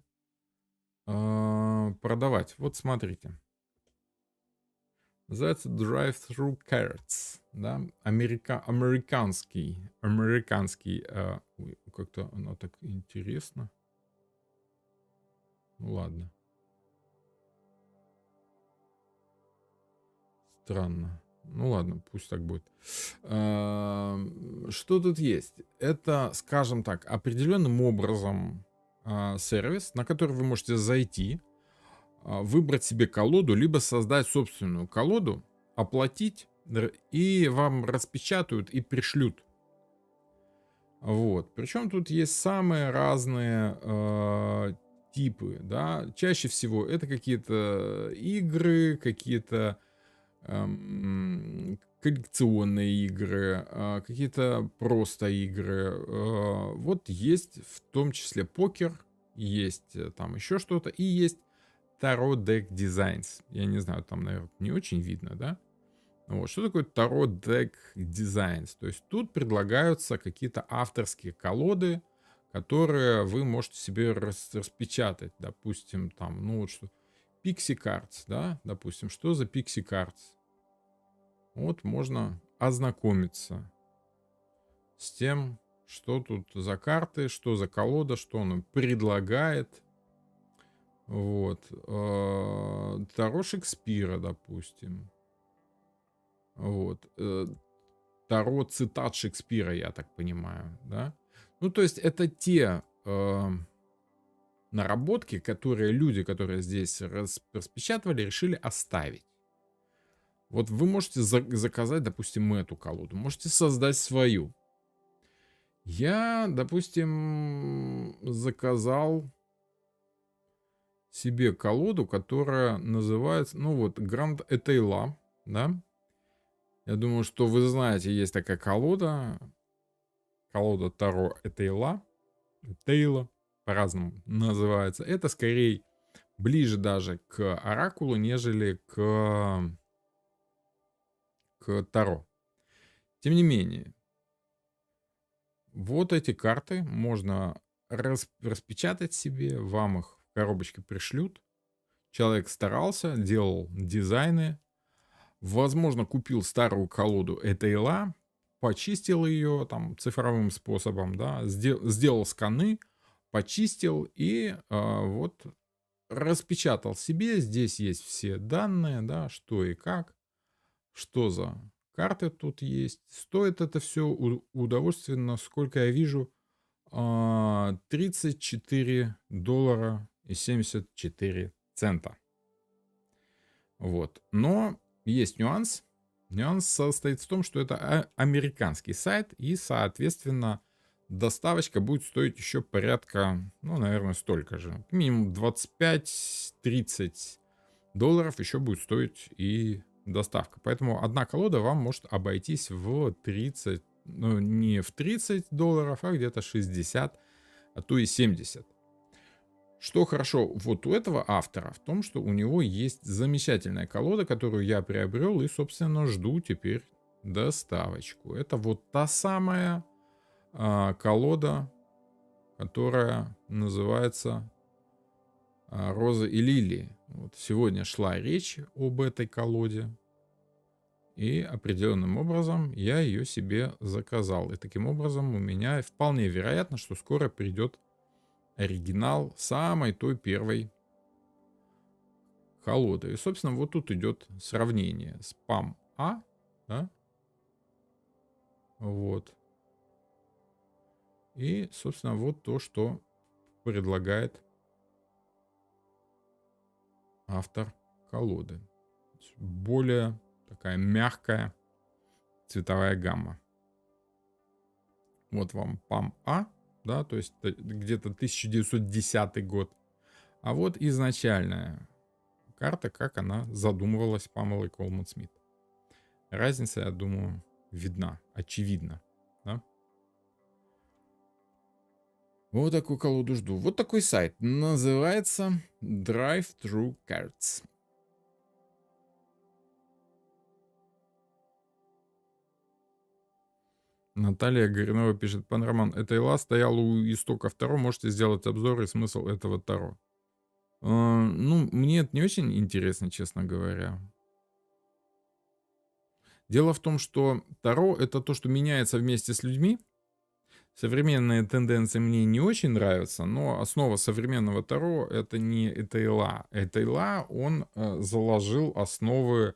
[SPEAKER 1] продавать. Вот смотрите. Называется Drive-Through Cards. Да? Американский. Как-то оно так интересно. Ну ладно. Странно. Ну ладно, пусть так будет. Что тут есть? Это, скажем так, определенным образом сервис, на который вы можете зайти, выбрать себе колоду, либо создать собственную колоду, оплатить, и вам распечатают и пришлют. Вот. Причем тут есть самые разные типы, да. Чаще всего это какие-то игры, какие-то коллекционные игры, какие-то просто игры. Вот есть в том числе покер, есть там еще что-то, и есть Tarot Deck Designs. Я не знаю, там, наверное, не очень видно, да? Вот. Что такое Tarot Deck Designs? То есть тут предлагаются какие-то авторские колоды, которые вы можете себе распечатать. Допустим, там, ну вот что, Pixie Cards, да? Допустим, что за Pixie Cards? Вот можно ознакомиться с тем, что тут за карты, что за колода, что он предлагает. Вот. Таро Шекспира, допустим. Вот. Таро цитат Шекспира, я так понимаю, да? Ну, то есть это те наработки, которые люди, которые здесь распечатывали, решили оставить. Вот вы можете заказать, допустим, эту колоду, можете создать свою. Я, допустим, заказал себе колоду, которая называется, ну вот, Гранд Этейла, да? Я думаю, что вы знаете, есть такая колода Таро Этейла, Тейла, по-разному называется. Это скорее ближе даже к оракулу, нежели к Таро. Тем не менее, вот эти карты можно распечатать себе, вам их в коробочке пришлют. Человек старался, делал дизайны, возможно, купил старую колоду Этейла, почистил ее там цифровым способом, да, сделал сканы, почистил и вот распечатал себе. Здесь есть все данные, да, что и как, что за карты тут есть. Стоит это все удовольственно, сколько я вижу, $34.74. Вот. Но есть нюанс. Нюанс состоит в том, что это американский сайт, и, соответственно, доставочка будет стоить еще порядка, ну, наверное, столько же. Минимум $25-30 еще будет стоить и доставка. Поэтому одна колода вам может обойтись в 30, ну, не в $30, а где-то 60, а то и 70. Что хорошо вот у этого автора в том, что у него есть замечательная колода, которую я приобрел и, собственно, жду теперь доставочку. Это вот та самая колода, которая называется «Розы и лилии». Вот сегодня шла речь об этой колоде, и определенным образом я ее себе заказал. И таким образом у меня вполне вероятно, что скоро придет оригинал самой той первой колоды. И, собственно, вот тут идет сравнение с PAM-A, да? Вот. И, собственно, вот то, что предлагает автор колоды. Более такая мягкая цветовая гамма. Вот вам PAM-A, да, то есть где-то 1910 год. А вот изначальная карта, как она задумывалась Памелой Колман Смит. Разница, я думаю, видна, очевидна. Да? Вот такую колоду жду. Вот такой сайт. Называется Drive-Thru Cards. Наталья Горинова пишет: пан Роман, Этейла стоял у истоков Таро, можете сделать обзор и смысл этого Таро. Ну, мне это не очень интересно, честно говоря. Дело в том, что Таро — это то, что меняется вместе с людьми. Современные тенденции мне не очень нравятся, но основа современного Таро — это не Этейла. Этейла, он заложил основы,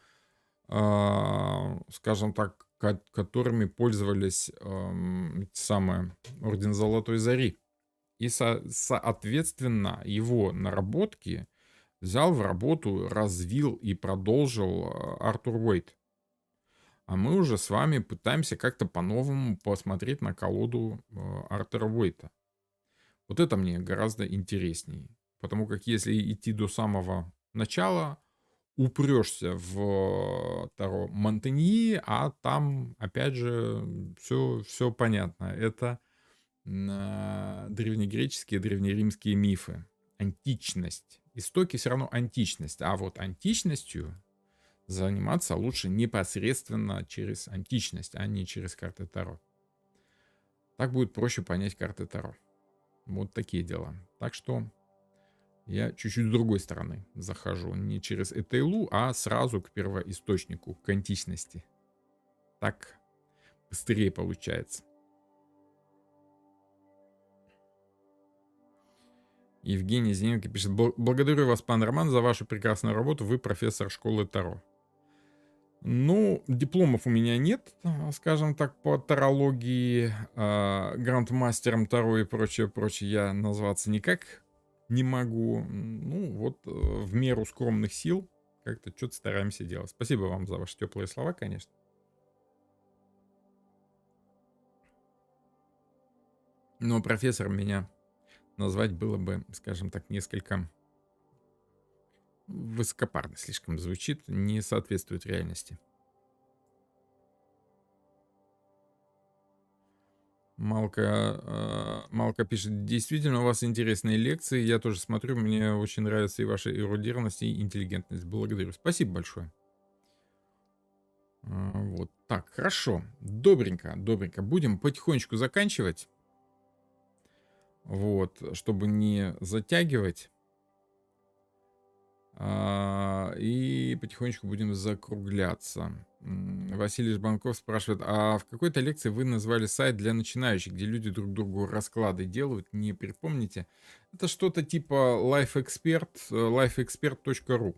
[SPEAKER 1] скажем так, которыми пользовались самые Орден Золотой Зари. И, соответственно, его наработки взял в работу, развил и продолжил Артур Уэйт. А мы уже с вами пытаемся как-то по-новому посмотреть на колоду Артура Уэйта. Вот это мне гораздо интереснее. Потому как если идти до самого начала, упрешься в Таро Монтеньи, а там, опять же, все понятно. Это на древнегреческие, древнеримские мифы. Античность. Истоки все равно античность. А вот античностью заниматься лучше непосредственно через античность, а не через карты Таро. Так будет проще понять карты Таро. Вот такие дела. Так что я чуть-чуть с другой стороны захожу. Не через Этейлу, а сразу к первоисточнику, к античности. Так быстрее получается. Евгений Зиненко пишет: благодарю вас, пан Роман, за вашу прекрасную работу. Вы профессор школы Таро. Ну, дипломов у меня нет, скажем так, по тарологии, грандмастером Таро и прочее, я назваться никак не могу. Ну, вот в меру скромных сил как-то что-то стараемся делать. Спасибо вам за ваши теплые слова, конечно. Но профессором меня назвать было бы, скажем так, несколько высокопарно слишком звучит, не соответствует реальности. Малка пишет: действительно, у вас интересные лекции. Я тоже смотрю, мне очень нравится и ваша эрудированность, и интеллигентность. Благодарю. Спасибо большое. Вот так, хорошо. Добренько. Будем потихонечку заканчивать. Вот, чтобы не затягивать. И потихонечку будем закругляться. Василий Жбанков спрашивает: а в какой-то лекции вы назвали сайт для начинающих, где люди друг другу расклады делают, не припомните? Это что-то типа lifeexpert.ru.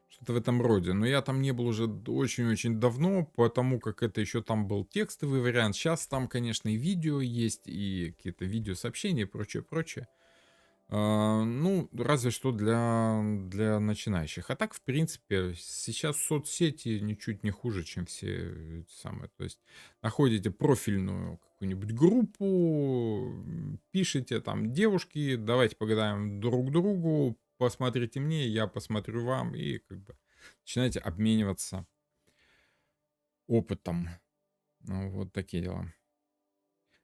[SPEAKER 1] Что-то в этом роде. Но я там не был уже очень-очень давно, потому как это еще там был текстовый вариант. Сейчас там, конечно, и видео есть, и какие-то видеосообщения и прочее. Ну, разве что для начинающих. А так, в принципе, сейчас соцсети ничуть не хуже, чем все эти самые. То есть находите профильную какую-нибудь группу, пишите там: девушки, давайте погадаем друг другу, посмотрите мне, я посмотрю вам, и как бы начинаете обмениваться опытом. Ну, вот такие дела.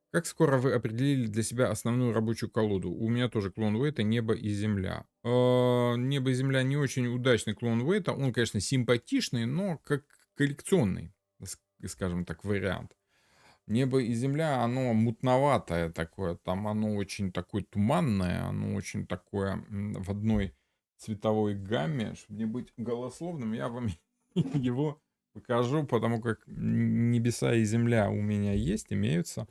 [SPEAKER 1] Как скоро вы определили для себя основную рабочую колоду? У меня тоже клон Уэйта «Небо и земля». «Небо и земля» не очень удачный клон Уэйта. Он, конечно, симпатичный, но как коллекционный, скажем так, вариант. «Небо и земля», оно мутноватое такое. Там оно очень такое туманное, оно очень такое в одной цветовой гамме. Чтобы не быть голословным, я вам его покажу, потому как небеса и земля у меня есть, имеются.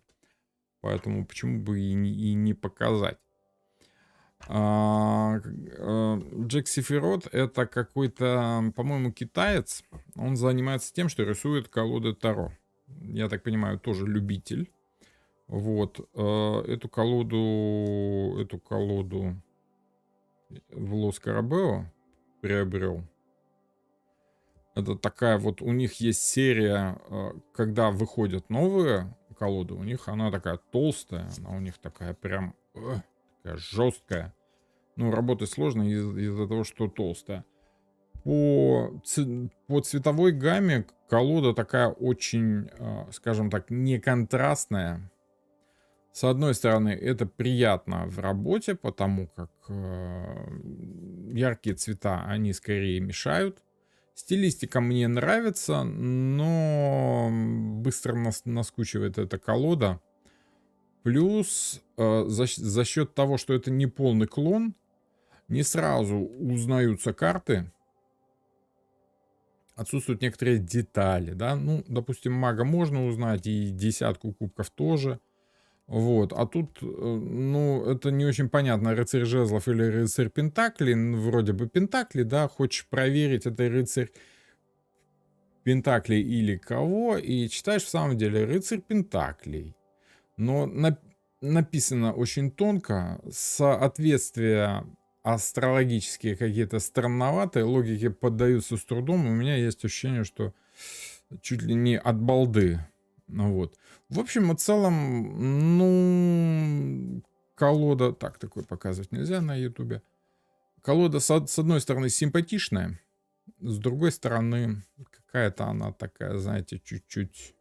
[SPEAKER 1] Поэтому почему бы и не показать. Джек Сефирот — это какой-то, по-моему, китаец. Он занимается тем, что рисует колоды Таро. Я так понимаю, тоже любитель. Вот. Эту колоду в Лос Карабео приобрел. Это такая вот, у них есть серия, когда выходят новые колоды, у них она такая толстая, она у них такая прям такая жесткая. Ну, работать сложно из-за того, что толстая. По цветовой гамме колода такая очень, скажем так, не контрастная. С одной стороны, это приятно в работе, потому как яркие цвета, они скорее мешают. Стилистика мне нравится, но быстро наскучивает эта колода. Плюс за счет того, что это не полный клон, не сразу узнаются карты. Отсутствуют некоторые детали, да. Ну, допустим, мага можно узнать, и десятку кубков тоже. Вот, а тут, ну, это не очень понятно, рыцарь жезлов или рыцарь пентаклей. Вроде бы пентакли, да, хочешь проверить, это рыцарь пентаклей или кого, и читаешь в самом деле рыцарь пентаклей. Но написано очень тонко, соответствия астрологические какие-то странноватые, логике поддаются с трудом. У меня есть ощущение, что чуть ли не от балды. Вот. В общем и целом, ну, колода... Так, такое показывать нельзя на ютубе. Колода, с одной стороны, симпатичная, с другой стороны, какая-то она такая, знаете, чуть-чуть...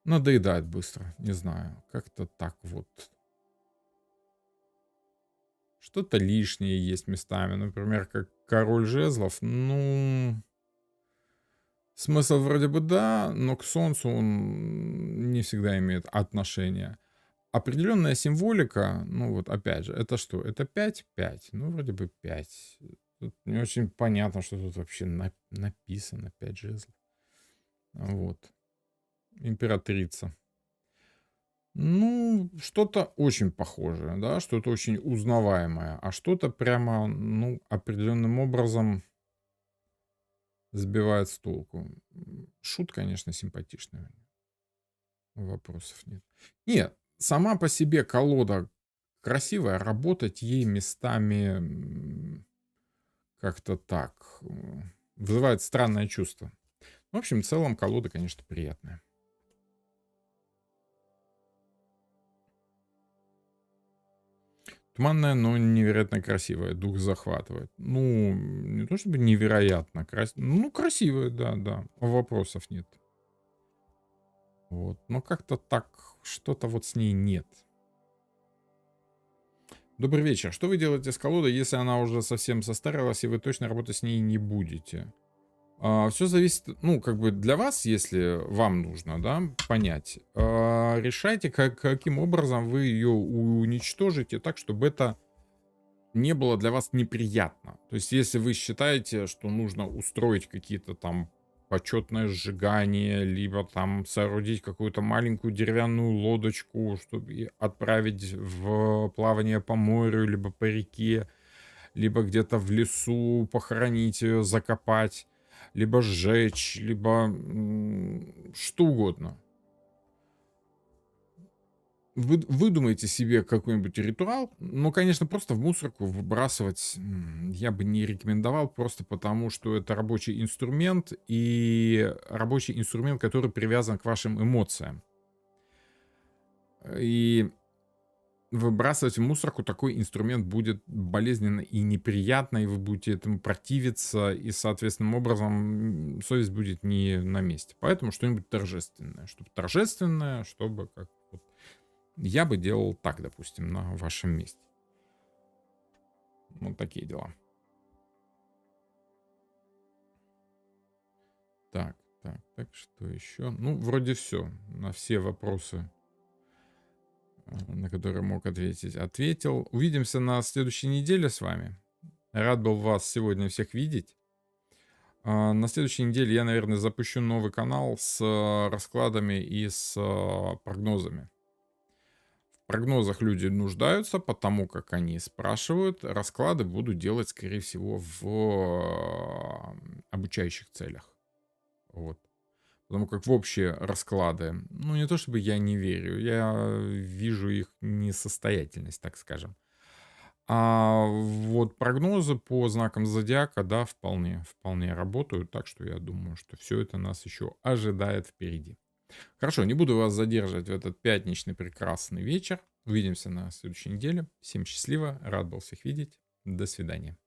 [SPEAKER 1] Надоедает быстро, не знаю. Как-то так вот. Что-то лишнее есть местами. Например, как король жезлов. Ну, смысл вроде бы да, но к солнцу он не всегда имеет отношение. Определенная символика, ну вот опять же, это что? Это 5-5. Ну, вроде бы 5. Тут не очень понятно, что тут вообще написано. 5 жезлов. Вот. Императрица. Ну, что-то очень похожее, да, что-то очень узнаваемое, а что-то прямо, ну, определенным образом сбивает с толку. Шут, конечно, симпатичный, вопросов нет. Нет, сама по себе колода красивая, работать ей местами как-то так вызывает странное чувство. В общем, в целом колода, конечно, приятная. Туманная, но невероятно красивая, дух захватывает. Ну, не то чтобы невероятно красивая, ну, красивая, да, вопросов нет. Вот, но как-то так, что-то вот с ней нет. Добрый вечер. Что вы делаете с колодой, если она уже совсем состарилась, и вы точно работать с ней не будете? Все зависит, ну, как бы для вас, если вам нужно, да, понять, решайте, каким образом вы ее уничтожите так, чтобы это не было для вас неприятно. То есть, если вы считаете, что нужно устроить какие-то там почетное сжигание, либо там соорудить какую-то маленькую деревянную лодочку, чтобы отправить в плавание по морю, либо по реке, либо где-то в лесу похоронить ее, закопать, либо сжечь, либо что угодно. Вы выдумайте себе какой-нибудь ритуал, но, конечно, просто в мусорку выбрасывать я бы не рекомендовал, просто потому что это рабочий инструмент, и рабочий инструмент, который привязан к вашим эмоциям. И выбрасывать в мусорку такой инструмент будет болезненно и неприятно, и вы будете этому противиться, и, соответственным образом, совесть будет не на месте. Поэтому что-нибудь торжественное. Чтобы торжественное, чтобы как вот я бы делал так, допустим, на вашем месте. Вот такие дела. Так, что еще? Ну, вроде все. На все вопросы, на которые мог ответить, ответил. Увидимся на следующей неделе с вами. Рад был вас сегодня всех видеть. На следующей неделе я, наверное, запущу новый канал с раскладами и с прогнозами. В прогнозах люди нуждаются, потому как они спрашивают. Расклады буду делать, скорее всего, в обучающих целях. Вот. Потому как в общие расклады, ну, не то чтобы я не верю, я вижу их несостоятельность, так скажем. А вот прогнозы по знакам зодиака, да, вполне работают, так что я думаю, что все это нас еще ожидает впереди. Хорошо, не буду вас задерживать в этот пятничный прекрасный вечер. Увидимся на следующей неделе. Всем счастливо, рад был всех видеть. До свидания.